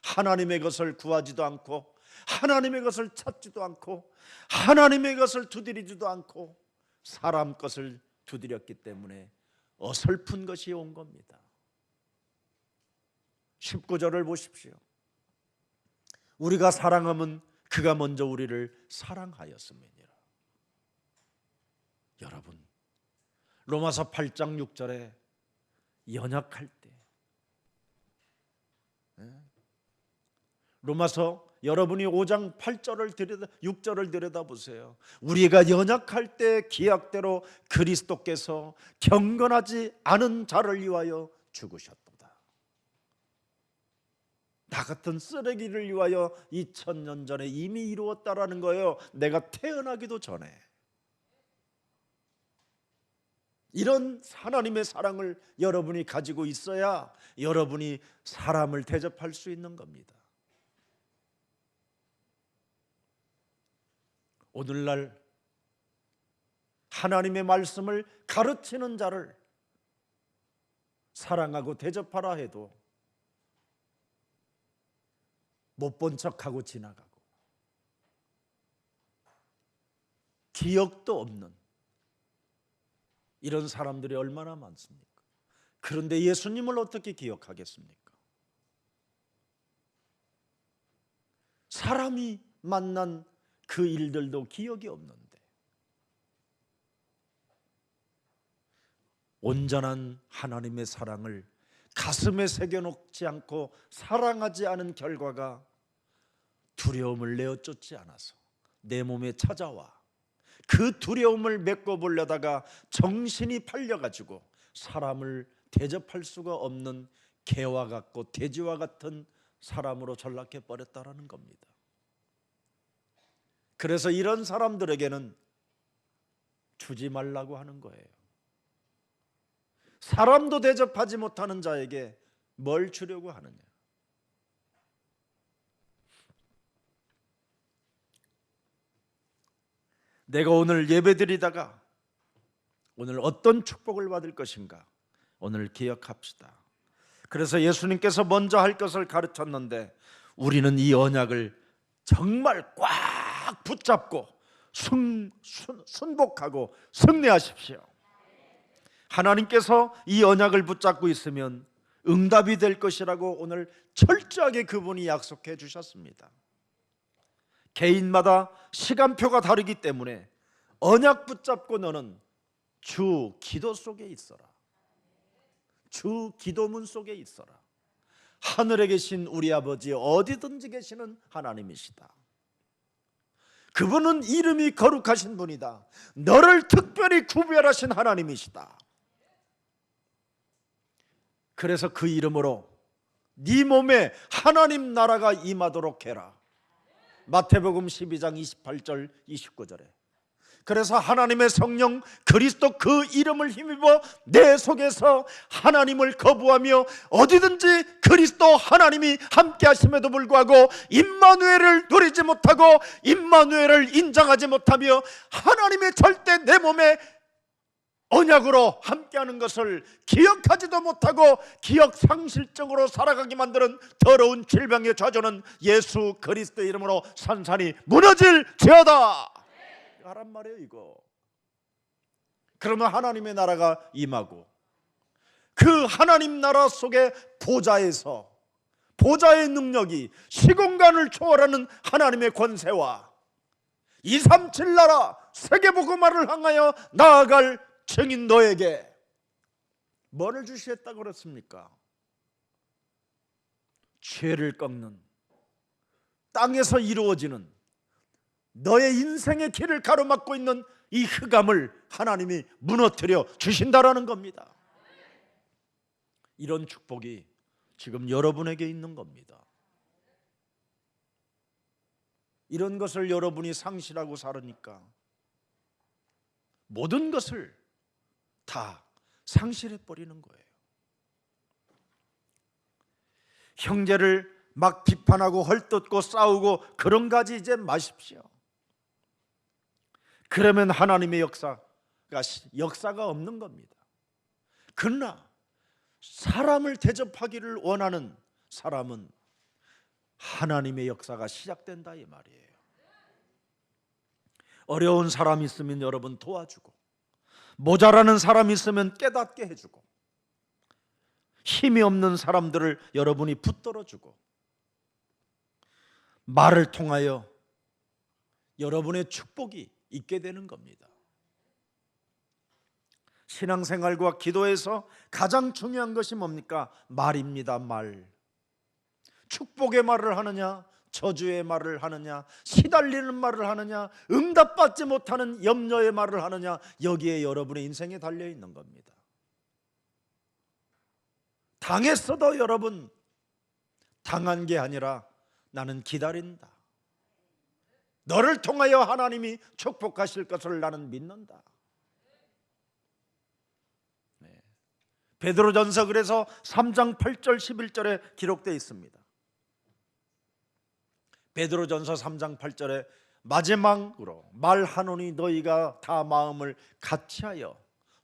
하나님의 것을 구하지도 않고 하나님의 것을 찾지도 않고 하나님의 것을 두드리지도 않고 사람 것을 두드렸기 때문에 어설픈 것이 온 겁니다. 19절을 보십시오. 우리가 사랑하면 그가 먼저 우리를 사랑하였음이니라. 여러분, 로마서 8장 6절에 연약할 때, 로마서 여러분이 5장 8절을 6절을 들여다보세요. 우리가 연약할 때 기약대로 그리스도께서 경건하지 않은 자를 위하여 죽으셨도다. 나 같은 쓰레기를 위하여 2000년 전에 이미 이루었다라는 거예요. 내가 태어나기도 전에. 이런 하나님의 사랑을 여러분이 가지고 있어야 여러분이 사람을 대접할 수 있는 겁니다. 오늘날 하나님의 말씀을 가르치는 자를 사랑하고 대접하라 해도 못 본 척하고 지나가고 기억도 없는 이런 사람들이 얼마나 많습니까? 그런데 예수님을 어떻게 기억하겠습니까? 사람이 만난 그 일들도 기억이 없는데 온전한 하나님의 사랑을 가슴에 새겨놓지 않고 사랑하지 않은 결과가 두려움을 내어 쫓지 않아서 내 몸에 찾아와 그 두려움을 메꿔보려다가 정신이 팔려가지고 사람을 대접할 수가 없는 개와 같고 돼지와 같은 사람으로 전락해버렸다라는 겁니다. 그래서 이런 사람들에게는 주지 말라고 하는 거예요. 사람도 대접하지 못하는 자에게 뭘 주려고 하느냐? 내가 오늘 예배드리다가 오늘 어떤 축복을 받을 것인가? 오늘 기억합시다. 그래서 예수님께서 먼저 할 것을 가르쳤는데 우리는 이 언약을 정말 꽉 붙잡고 순복하고 승리하십시오. 하나님께서 이 언약을 붙잡고 있으면 응답이 될 것이라고 오늘 철저하게 그분이 약속해 주셨습니다. 개인마다 시간표가 다르기 때문에 언약 붙잡고 너는 주 기도 속에 있어라. 주 기도문 속에 있어라. 하늘에 계신 우리 아버지, 어디든지 계시는 하나님이시다. 그분은 이름이 거룩하신 분이다. 너를 특별히 구별하신 하나님이시다. 그래서 그 이름으로 네 몸에 하나님 나라가 임하도록 해라. 마태복음 12장 28절 29절에 그래서 하나님의 성령 그리스도 그 이름을 힘입어 내 속에서 하나님을 거부하며 어디든지 그리스도 하나님이 함께 하심에도 불구하고 임마누엘을 누리지 못하고 임마누엘을 인정하지 못하며 하나님의 절대 내 몸에 언약으로 함께하는 것을 기억하지도 못하고 기억 상실증으로 살아가게 만드는 더러운 질병의 좌조는 예수 그리스도의 이름으로 산산이 무너질지어다. 하란 말이에요 이거. 그러면 하나님의 나라가 임하고 그 하나님 나라 속에 보좌에서 보좌의 능력이 시공간을 초월하는 하나님의 권세와 237 나라 세계복음화를 향하여 나아갈 증인 너에게 뭐를 주시겠다고 그랬습니까? 죄를 꺾는 땅에서 이루어지는 너의 인생의 길을 가로막고 있는 이 흑암을 하나님이 무너뜨려 주신다라는 겁니다. 이런 축복이 지금 여러분에게 있는 겁니다. 이런 것을 여러분이 상실하고 살으니까 모든 것을 다 상실해 버리는 거예요. 형제를 막 비판하고 헐뜯고 싸우고 그런 가지 이제 마십시오. 그러면 하나님의 역사가 없는 겁니다. 그러나 사람을 대접하기를 원하는 사람은 하나님의 역사가 시작된다 이 말이에요. 어려운 사람 있으면 여러분 도와주고, 모자라는 사람 있으면 깨닫게 해주고, 힘이 없는 사람들을 여러분이 붙들어주고, 말을 통하여 여러분의 축복이 있게 되는 겁니다. 신앙생활과 기도에서 가장 중요한 것이 뭡니까? 말입니다. 말. 축복의 말을 하느냐, 저주의 말을 하느냐, 시달리는 말을 하느냐, 응답받지 못하는 염려의 말을 하느냐, 여기에 여러분의 인생에 달려 있는 겁니다. 당했어도 여러분, 당한 게 아니라 나는 기다린다. 너를 통하여 하나님이 축복하실 것을 나는 믿는다. 베드로전서 그래서 3장 8절 11절에 기록되어 있습니다. 베드로전서 3장 8절에 마지막으로 말하노니 너희가 다 마음을 같이하여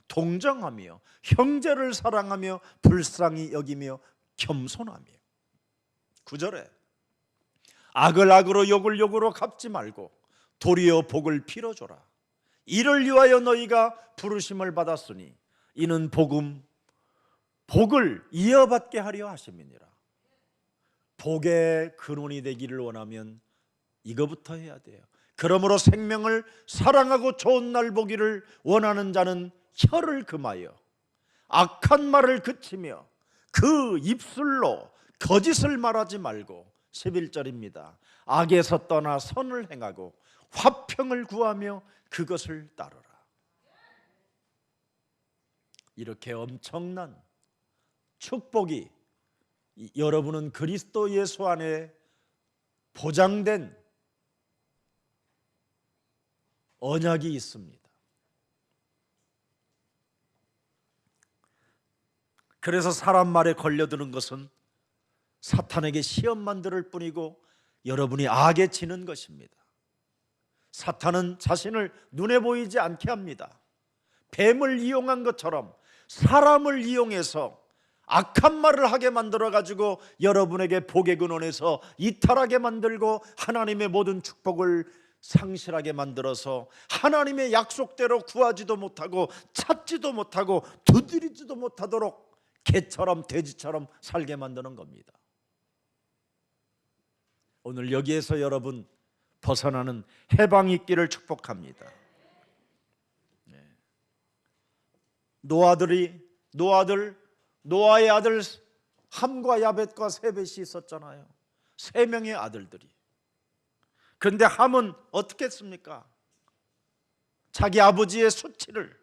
동정하며 형제를 사랑하며 불쌍히 여기며 겸손하며. 9절에 악을 악으로 욕을 욕으로 갚지 말고 도리어 복을 빌어줘라. 이를 위하여 너희가 부르심을 받았으니 이는 복을 이어받게 하려 하심이니라. 복의 근원이 되기를 원하면 이거부터 해야 돼요. 그러므로 생명을 사랑하고 좋은 날 보기를 원하는 자는 혀를 금하여 악한 말을 그치며 그 입술로 거짓을 말하지 말고, 11절입니다. 악에서 떠나 선을 행하고 화평을 구하며 그것을 따르라. 이렇게 엄청난 축복이 여러분은 그리스도 예수 안에 보장된 언약이 있습니다. 그래서 사람 말에 걸려드는 것은 사탄에게 시험만 들을 뿐이고 여러분이 악에 지는 것입니다. 사탄은 자신을 눈에 보이지 않게 합니다. 뱀을 이용한 것처럼 사람을 이용해서 악한 말을 하게 만들어가지고 여러분에게 복의 근원에서 이탈하게 만들고 하나님의 모든 축복을 상실하게 만들어서 하나님의 약속대로 구하지도 못하고 찾지도 못하고 두드리지도 못하도록 개처럼 돼지처럼 살게 만드는 겁니다. 오늘 여기에서 여러분 벗어나는 해방이 있기를 축복합니다. 노아의 아들 함과 야벳과 세벳이 있었잖아요. 3명의 아들들이. 그런데 함은 어떻게 했습니까? 자기 아버지의 수치를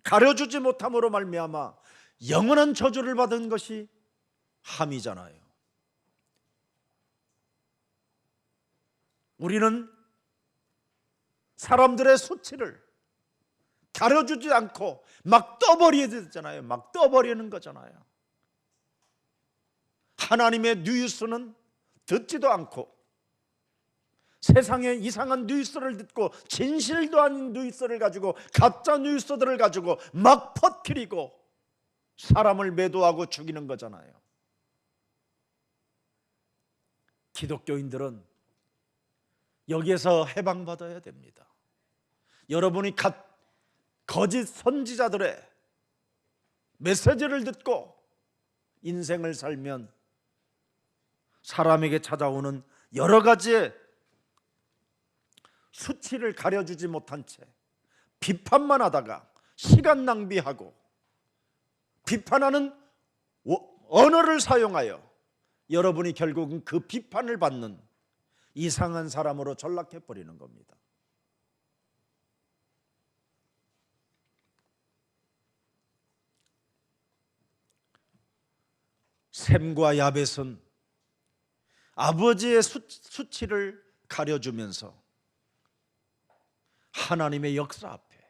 가려주지 못함으로 말미암아 영원한 저주를 받은 것이 함이잖아요. 우리는 사람들의 수치를 가려주지 않고 막 떠버려야 되잖아요. 막 떠버리는 거잖아요. 하나님의 뉴스는 듣지도 않고 세상의 이상한 뉴스를 듣고 진실도 아닌 뉴스를 가지고 가짜 뉴스들을 가지고 막 퍼뜨리고 사람을 매도하고 죽이는 거잖아요. 기독교인들은 여기에서 해방받아야 됩니다. 여러분이 거짓 선지자들의 메시지를 듣고 인생을 살면 사람에게 찾아오는 여러 가지의 수치를 가려주지 못한 채 비판만 하다가 시간 낭비하고 비판하는 언어를 사용하여 여러분이 결국은 그 비판을 받는 이상한 사람으로 전락해 버리는 겁니다. 셈과 야벳은 아버지의 수치를 가려주면서 하나님의 역사 앞에,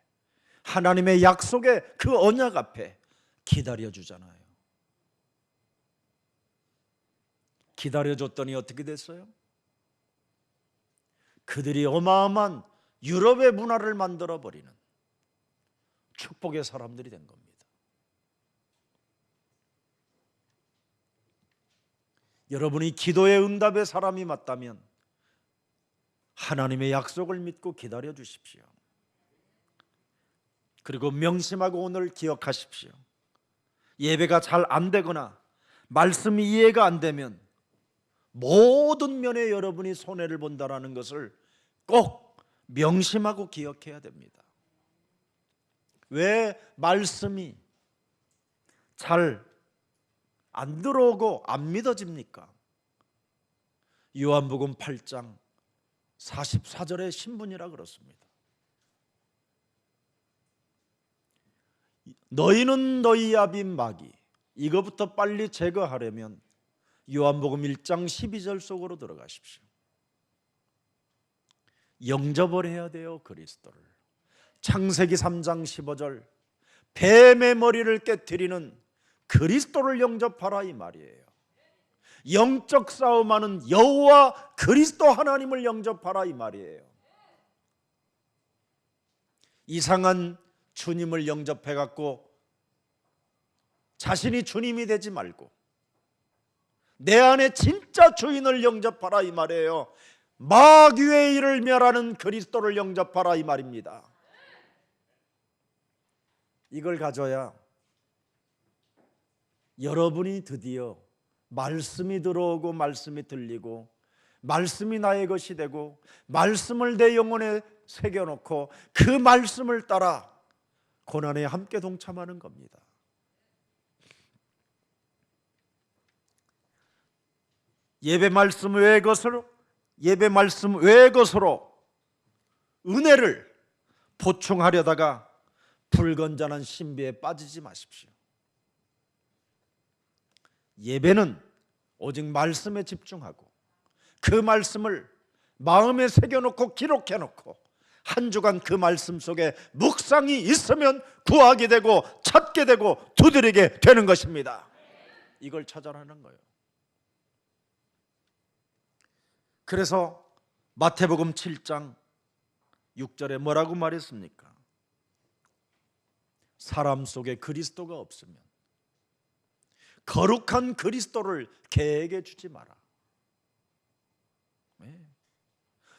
하나님의 약속의 그 언약 앞에 기다려주잖아요. 기다려줬더니 어떻게 됐어요? 그들이 어마어마한 유럽의 문화를 만들어버리는 축복의 사람들이 된 겁니다. 여러분이 기도의 응답의 사람이 맞다면 하나님의 약속을 믿고 기다려 주십시오. 그리고 명심하고 오늘 기억하십시오. 예배가 잘 안 되거나 말씀이 이해가 안 되면 모든 면에 여러분이 손해를 본다라는 것을 꼭 명심하고 기억해야 됩니다. 왜 말씀이 잘 안 들어오고 안 믿어집니까? 요한복음 8장 44절의 신분이라 그렇습니다. 너희는 너희 앞인 마귀, 이거부터 빨리 제거하려면 요한복음 1장 12절 속으로 들어가십시오. 영접을 해야 돼요, 그리스도를. 창세기 3장 15절, 뱀의 머리를 깨트리는 그리스도를 영접하라 이 말이에요. 영적 싸움하는 여호와 그리스도 하나님을 영접하라 이 말이에요. 이상한 주님을 영접해 갖고 자신이 주님이 되지 말고 내 안에 진짜 주인을 영접하라 이 말이에요. 마귀의 일을 멸하는 그리스도를 영접하라 이 말입니다. 이걸 가져야 여러분이 드디어 말씀이 들어오고 말씀이 들리고 말씀이 나의 것이 되고 말씀을 내 영혼에 새겨놓고 그 말씀을 따라 고난에 함께 동참하는 겁니다. 예배 말씀 외의 것으로 은혜를 보충하려다가 불건전한 신비에 빠지지 마십시오. 예배는 오직 말씀에 집중하고 그 말씀을 마음에 새겨놓고 기록해놓고 한 주간 그 말씀 속에 묵상이 있으면 구하게 되고 찾게 되고 두드리게 되는 것입니다. 이걸 찾아라는 거예요. 그래서 마태복음 7장 6절에 뭐라고 말했습니까? 사람 속에 그리스도가 없으면 거룩한 그리스도를 개에게 주지 마라.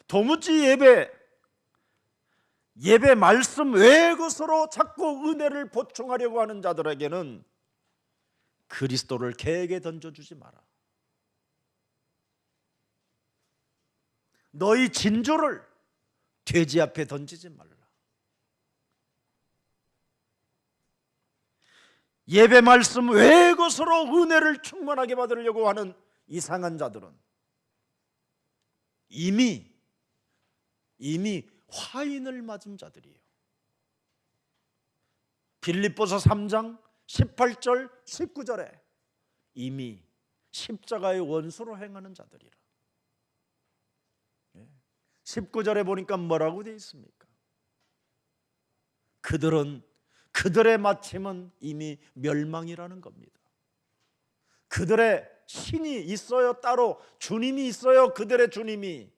도무지 예배 말씀 외의 것으로 자꾸 은혜를 보충하려고 하는 자들에게는 그리스도를 개에게 던져주지 마라. 너희 진주를 돼지 앞에 던지지 말라. 예배 말씀 외의 것으로 은혜를 충만하게 받으려고 하는 이상한 자들은 이미 화인을 맞은 자들이에요. 빌립보서 3장 18절 19절에 이미 십자가의 원수로 행하는 자들이라. 19절에 보니까 뭐라고 되어 있습니까? 그들의 마침은 이미 멸망이라는 겁니다. 그들의 신이 있어요. 따로 주님이 있어요. 그들의 주님이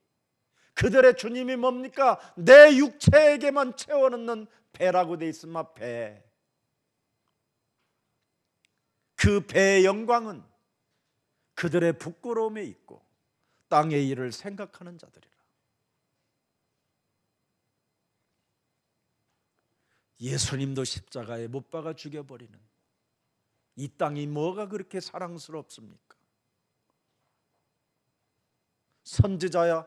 뭡니까? 내 육체에게만 채워넣는 배라고 되어 있으면 배. 그 배의 영광은 그들의 부끄러움에 있고 땅의 일을 생각하는 자들이라. 예수님도 십자가에 못 박아 죽여버리는 이 땅이 뭐가 그렇게 사랑스럽습니까? 선지자의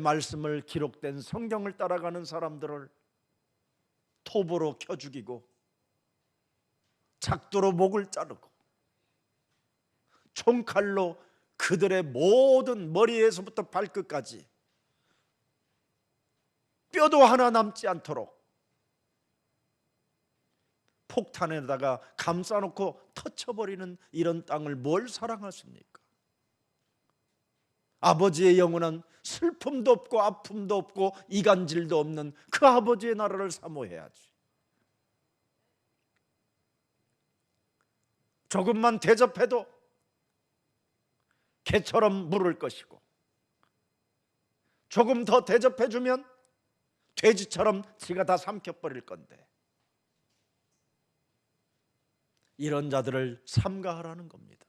말씀을 기록된 성경을 따라가는 사람들을 톱으로 켜 죽이고 작두로 목을 자르고 총칼로 그들의 모든 머리에서부터 발끝까지 뼈도 하나 남지 않도록 폭탄에다가 감싸놓고 터쳐버리는 이런 땅을 뭘 사랑하십니까? 아버지의 영원한 슬픔도 없고 아픔도 없고 이간질도 없는 그 아버지의 나라를 사모해야지. 조금만 대접해도 개처럼 물을 것이고, 조금 더 대접해주면 돼지처럼 지가 다 삼켜버릴 건데, 이런 자들을 삼가하라는 겁니다.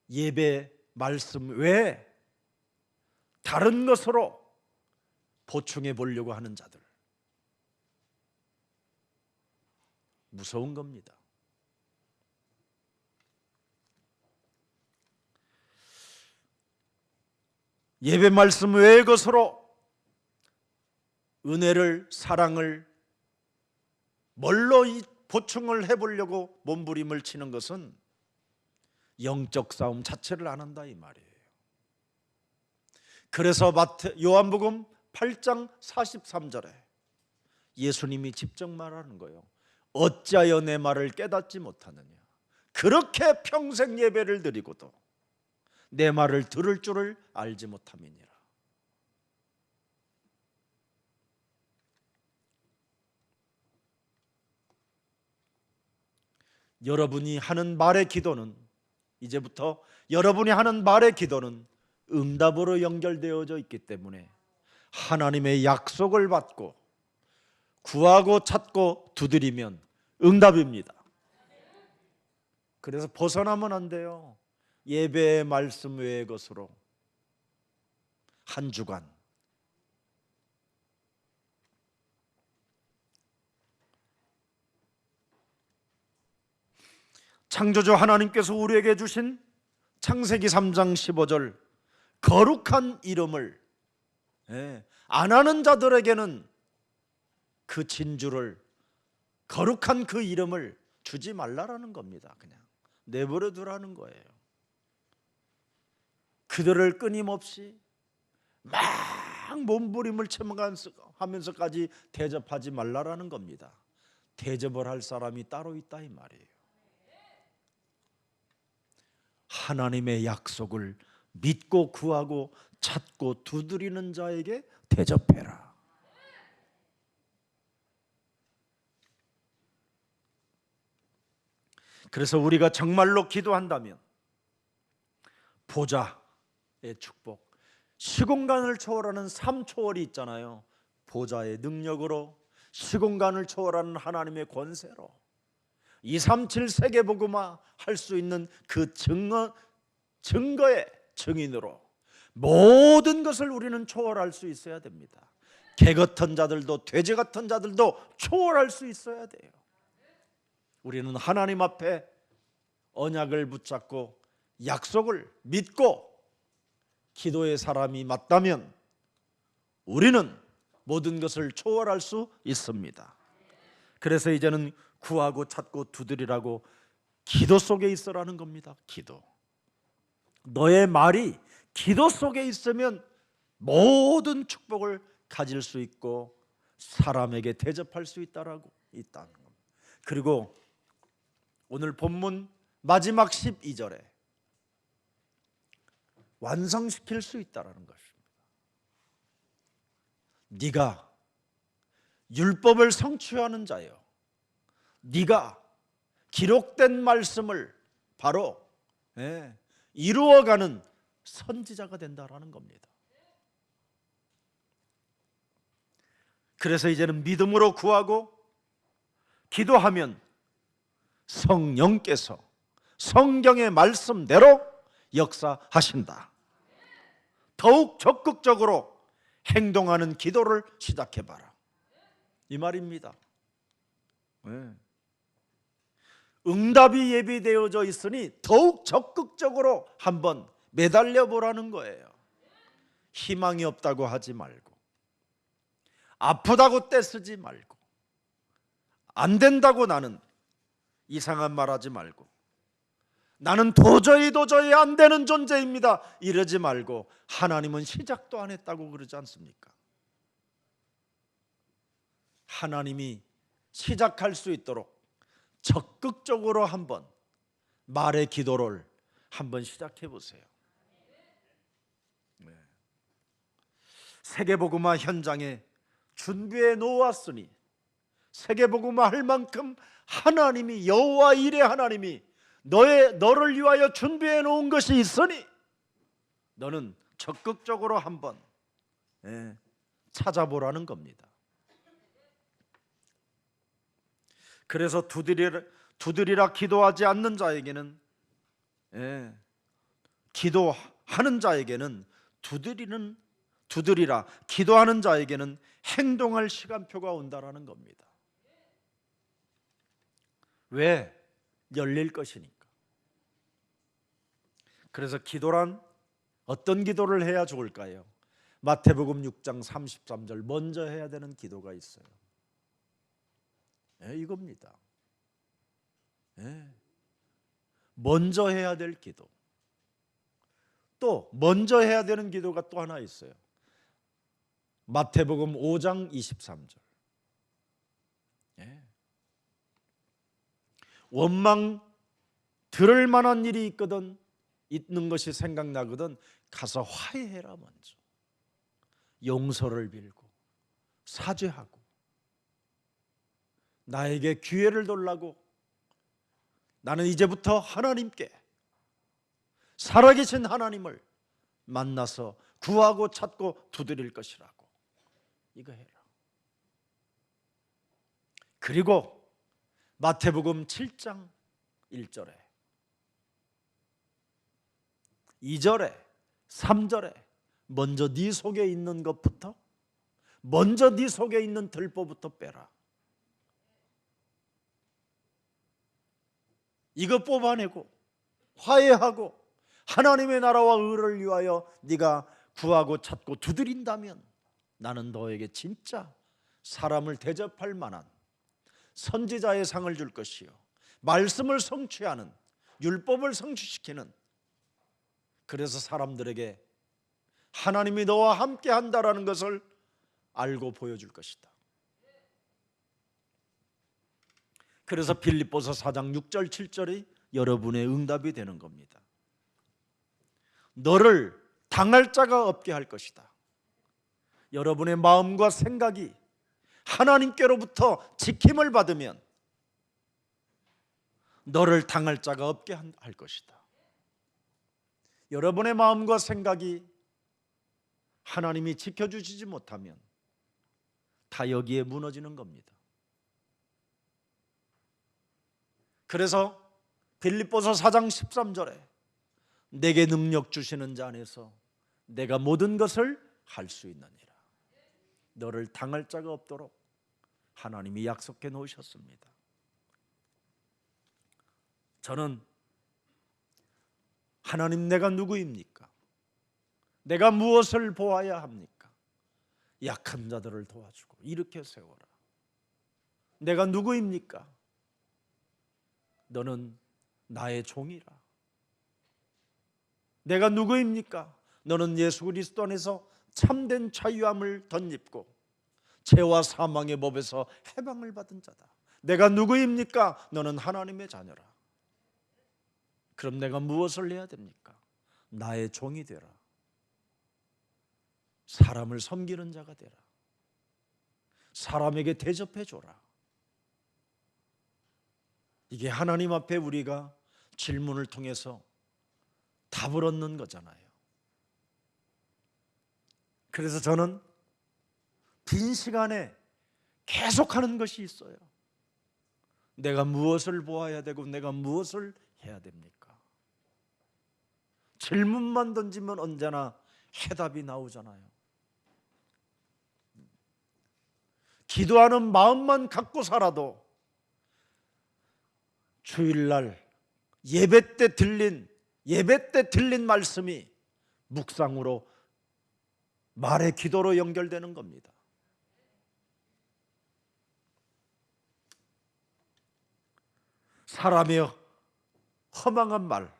예배 말씀 외에 다른 것으로 보충해 보려고 하는 자들, 무서운 겁니다. 예배 말씀 외의 것으로 은혜를, 사랑을 뭘로 보충을 해보려고 몸부림을 치는 것은 영적 싸움 자체를 안 한다 이 말이에요. 그래서 요한복음 8장 43절에 예수님이 직접 말하는 거예요. 어찌하여 내 말을 깨닫지 못하느냐. 그렇게 평생 예배를 드리고도 내 말을 들을 줄을 알지 못함이니라. 여러분이 하는 말의 기도는, 이제부터 여러분이 하는 말의 기도는 응답으로 연결되어져 있기 때문에 하나님의 약속을 받고 구하고 찾고 두드리면 응답입니다. 그래서 벗어나면 안 돼요. 예배의 말씀 외의 것으로 한 주간 창조주 하나님께서 우리에게 주신 창세기 3장 15절 거룩한 이름을 안 하는 자들에게는 그 진주를, 거룩한 그 이름을 주지 말라라는 겁니다. 그냥 내버려 두라는 거예요. 그들을 끊임없이 막 몸부림을 쳐가면서까지 대접하지 말라라는 겁니다. 대접을 할 사람이 따로 있다 이 말이에요. 하나님의 약속을 믿고 구하고 찾고 두드리는 자에게 대접해라. 그래서 우리가 정말로 기도한다면 보좌의 축복, 시공간을 초월하는 삼초월이 있잖아요. 보좌의 능력으로, 시공간을 초월하는 하나님의 권세로 237 세계복음화 할 수 있는 그 증거의 증인으로 모든 것을 우리는 초월할 수 있어야 됩니다. 개 같은 자들도 돼지 같은 자들도 초월할 수 있어야 돼요. 우리는 하나님 앞에 언약을 붙잡고 약속을 믿고 기도의 사람이 맞다면 우리는 모든 것을 초월할 수 있습니다. 그래서 이제는 구하고 찾고 두드리라고 기도 속에 있으라는 겁니다. 기도. 너의 말이 기도 속에 있으면 모든 축복을 가질 수 있고 사람에게 대접할 수 있다는 겁니다. 그리고 오늘 본문 마지막 12절에 완성시킬 수 있다는 것입니다. 네가 율법을 성취하는 자요, 네가 기록된 말씀을 바로 이루어가는 선지자가 된다라는 겁니다. 그래서 이제는 믿음으로 구하고 기도하면 성령께서 성경의 말씀대로 역사하신다. 더욱 적극적으로 행동하는 기도를 시작해봐라 이 말입니다. 응답이 예비되어져 있으니 더욱 적극적으로 한번 매달려 보라는 거예요. 희망이 없다고 하지 말고, 아프다고 떼쓰지 말고, 안 된다고 나는 이상한 말 하지 말고, 나는 도저히 안 되는 존재입니다 이러지 말고, 하나님은 시작도 안 했다고 그러지 않습니까? 하나님이 시작할 수 있도록 적극적으로 한번 말의 기도를 한번 시작해 보세요. 네. 세계복음화 현장에 준비해 놓았으니, 세계복음화 할 만큼 하나님이, 여호와 일의 하나님이 너를 위하여 준비해 놓은 것이 있으니 너는 적극적으로 한번 찾아보라는 겁니다. 그래서 두드리라 기도하지 않는 자에게는, 기도하는 자에게는 두드리라 기도하는 자에게는 행동할 시간표가 온다라는 겁니다. 왜? 열릴 것이니까. 그래서 기도란 어떤 기도를 해야 좋을까요? 마태복음 6장 33절 먼저 해야 되는 기도가 있어요. 이겁니다. 먼저 해야 될 기도. 또 먼저 해야 되는 기도가 또 하나 있어요. 마태복음 5장 23절. 원망 들을 만한 일이 있는 것이 생각나거든 가서 화해해라. 먼저 용서를 빌고 사죄하고 나에게 기회를 달라고, 나는 이제부터 하나님께, 살아계신 하나님을 만나서 구하고 찾고 두드릴 것이라고, 이거 해라. 그리고 마태복음 7장 1절에 2절에 3절에 먼저 네 속에 있는 것부터, 먼저 네 속에 있는 들보부터 빼라. 이거 뽑아내고 화해하고 하나님의 나라와 의를 위하여 네가 구하고 찾고 두드린다면 나는 너에게 진짜 사람을 대접할 만한 선지자의 상을 줄 것이요, 말씀을 성취하는, 율법을 성취시키는, 그래서 사람들에게 하나님이 너와 함께 한다라는 것을 알고 보여줄 것이다. 그래서 빌립보서 4장 6절 7절이 여러분의 응답이 되는 겁니다. 너를 당할 자가 없게 할 것이다. 여러분의 마음과 생각이 하나님께로부터 지킴을 받으면 너를 당할 자가 없게 할 것이다. 여러분의 마음과 생각이 하나님이 지켜주시지 못하면 다 여기에 무너지는 겁니다. 그래서 빌립보서 4장 13절에 내게 능력 주시는 자 안에서 내가 모든 것을 할 수 있느니라. 너를 당할 자가 없도록 하나님이 약속해 놓으셨습니다. 저는 하나님, 내가 누구입니까? 내가 무엇을 보아야 합니까? 약한 자들을 도와주고 일으켜 세워라. 내가 누구입니까? 너는 나의 종이라. 내가 누구입니까? 너는 예수 그리스도 안에서 참된 자유함을 덧입고 죄와 사망의 법에서 해방을 받은 자다. 내가 누구입니까? 너는 하나님의 자녀라. 그럼 내가 무엇을 해야 됩니까? 나의 종이 되라. 사람을 섬기는 자가 되라. 사람에게 대접해 줘라. 이게 하나님 앞에 우리가 질문을 통해서 답을 얻는 거잖아요. 그래서 저는 빈 시간에 계속하는 것이 있어요. 내가 무엇을 보아야 되고 내가 무엇을 해야 됩니까? 질문만 던지면 언제나 해답이 나오잖아요. 기도하는 마음만 갖고 살아도 주일날 예배 때 들린 말씀이 묵상으로, 말의 기도로 연결되는 겁니다. 사람의 허망한 말,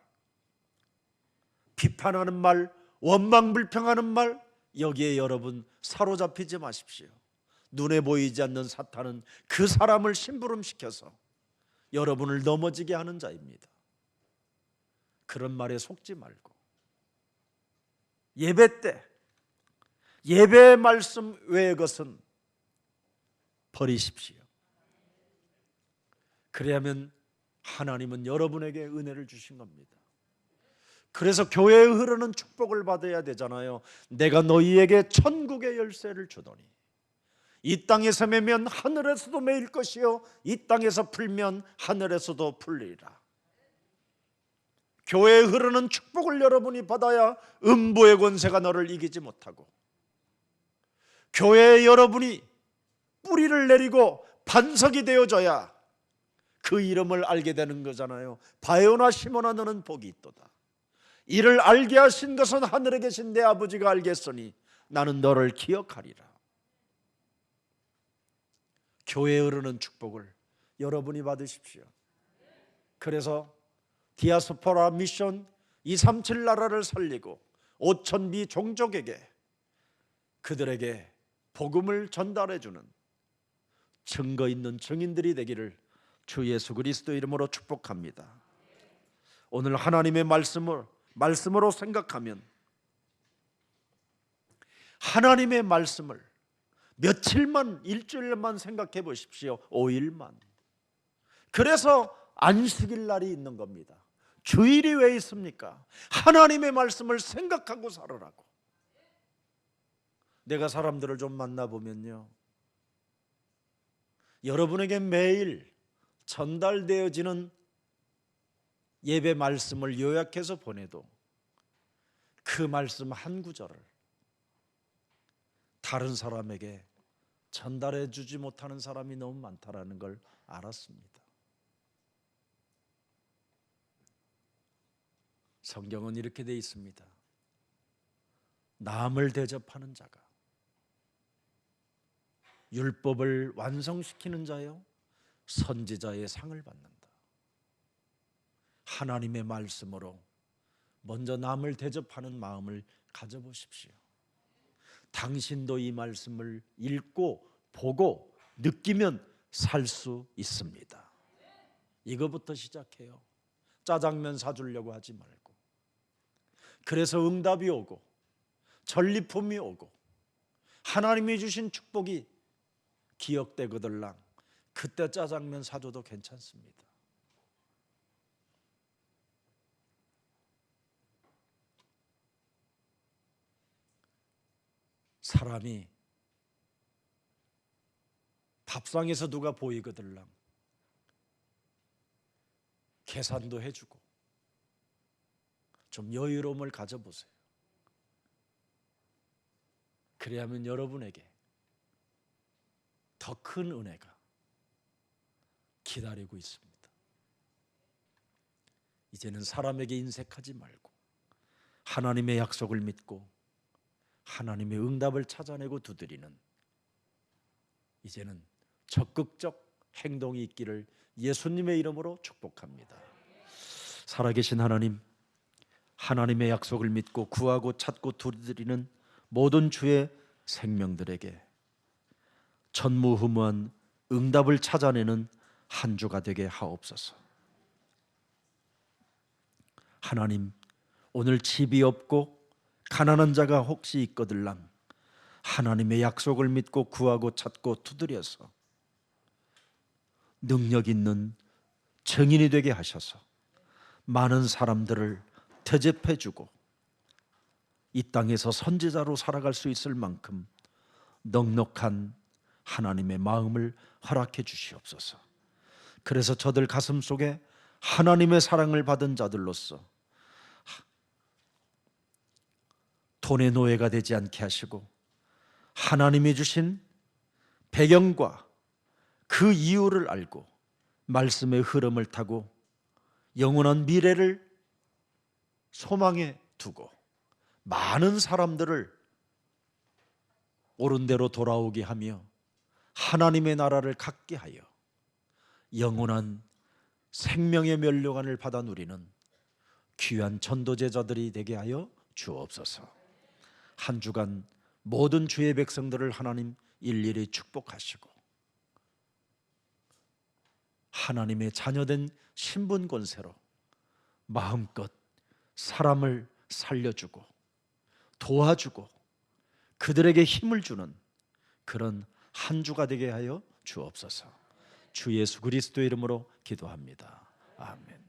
비판하는 말, 원망불평하는 말, 여기에 여러분 사로잡히지 마십시오. 눈에 보이지 않는 사탄은 그 사람을 심부름시켜서 여러분을 넘어지게 하는 자입니다. 그런 말에 속지 말고 예배 때 예배의 말씀 외의 것은 버리십시오. 그래야만 하나님은 여러분에게 은혜를 주신 겁니다. 그래서 교회에 흐르는 축복을 받아야 되잖아요. 내가 너희에게 천국의 열쇠를 주더니 이 땅에서 매면 하늘에서도 매일 것이요 이 땅에서 풀면 하늘에서도 풀리리라. 교회에 흐르는 축복을 여러분이 받아야 음부의 권세가 너를 이기지 못하고, 교회에 여러분이 뿌리를 내리고 반석이 되어줘야 그 이름을 알게 되는 거잖아요. 바요나 시몬아 너는 복이 있도다. 이를 알게 하신 것은 하늘에 계신 내 아버지가 알겠으니 나는 너를 기억하리라. 교회에 흐르는 축복을 여러분이 받으십시오. 그래서 디아스포라 미션 237 나라를 살리고 5,000비 종족에게 그들에게 복음을 전달해주는 증거 있는 증인들이 되기를 주 예수 그리스도 이름으로 축복합니다. 오늘 하나님의 말씀으로 생각하면 하나님의 말씀을 며칠만, 일주일만 생각해 보십시오. 5일만. 그래서 안식일 날이 있는 겁니다. 주일이 왜 있습니까? 하나님의 말씀을 생각하고 살으라고. 내가 사람들을 좀 만나보면요, 여러분에게 매일 전달되어지는 예배 말씀을 요약해서 보내도 그 말씀 한 구절을 다른 사람에게 전달해 주지 못하는 사람이 너무 많다라는 걸 알았습니다. 성경은 이렇게 돼 있습니다. 남을 대접하는 자가 율법을 완성시키는 자요 선지자의 상을 받는다. 하나님의 말씀으로 먼저 남을 대접하는 마음을 가져보십시오. 당신도 이 말씀을 읽고 보고 느끼면 살 수 있습니다. 이거부터 시작해요. 짜장면 사주려고 하지 말고. 그래서 응답이 오고 전리품이 오고 하나님이 주신 축복이 기억되거들랑 그때 짜장면 사줘도 괜찮습니다. 사람이 밥상에서 누가 보이거들랑 계산도 해주고 좀 여유로움을 가져보세요. 그래야만 여러분에게 더 큰 은혜가 기다리고 있습니다. 이제는 사람에게 인색하지 말고 하나님의 약속을 믿고 하나님의 응답을 찾아내고 두드리는 이제는 적극적 행동이 있기를 예수님의 이름으로 축복합니다. 살아계신 하나님, 하나님의 약속을 믿고 구하고 찾고 두드리는 모든 주의 생명들에게 전무후무한 응답을 찾아내는 한 주가 되게 하옵소서. 하나님, 오늘 집이 없고 가난한 자가 혹시 있거들랑 하나님의 약속을 믿고 구하고 찾고 두드려서 능력 있는 증인이 되게 하셔서 많은 사람들을 대접해 주고 이 땅에서 선지자로 살아갈 수 있을 만큼 넉넉한 하나님의 마음을 허락해 주시옵소서. 그래서 저들 가슴 속에 하나님의 사랑을 받은 자들로서 돈의 노예가 되지 않게 하시고 하나님이 주신 배경과 그 이유를 알고 말씀의 흐름을 타고 영원한 미래를 소망에 두고 많은 사람들을 옳은 대로 돌아오게 하며 하나님의 나라를 갖게 하여 영원한 생명의 면류관을 받아 누리는 귀한 전도제자들이 되게 하여 주옵소서. 한 주간 모든 주의 백성들을 하나님 일일이 축복하시고 하나님의 자녀된 신분 권세로 마음껏 사람을 살려주고 도와주고 그들에게 힘을 주는 그런 한 주가 되게 하여 주옵소서. 주 예수 그리스도의 이름으로 기도합니다. 아멘.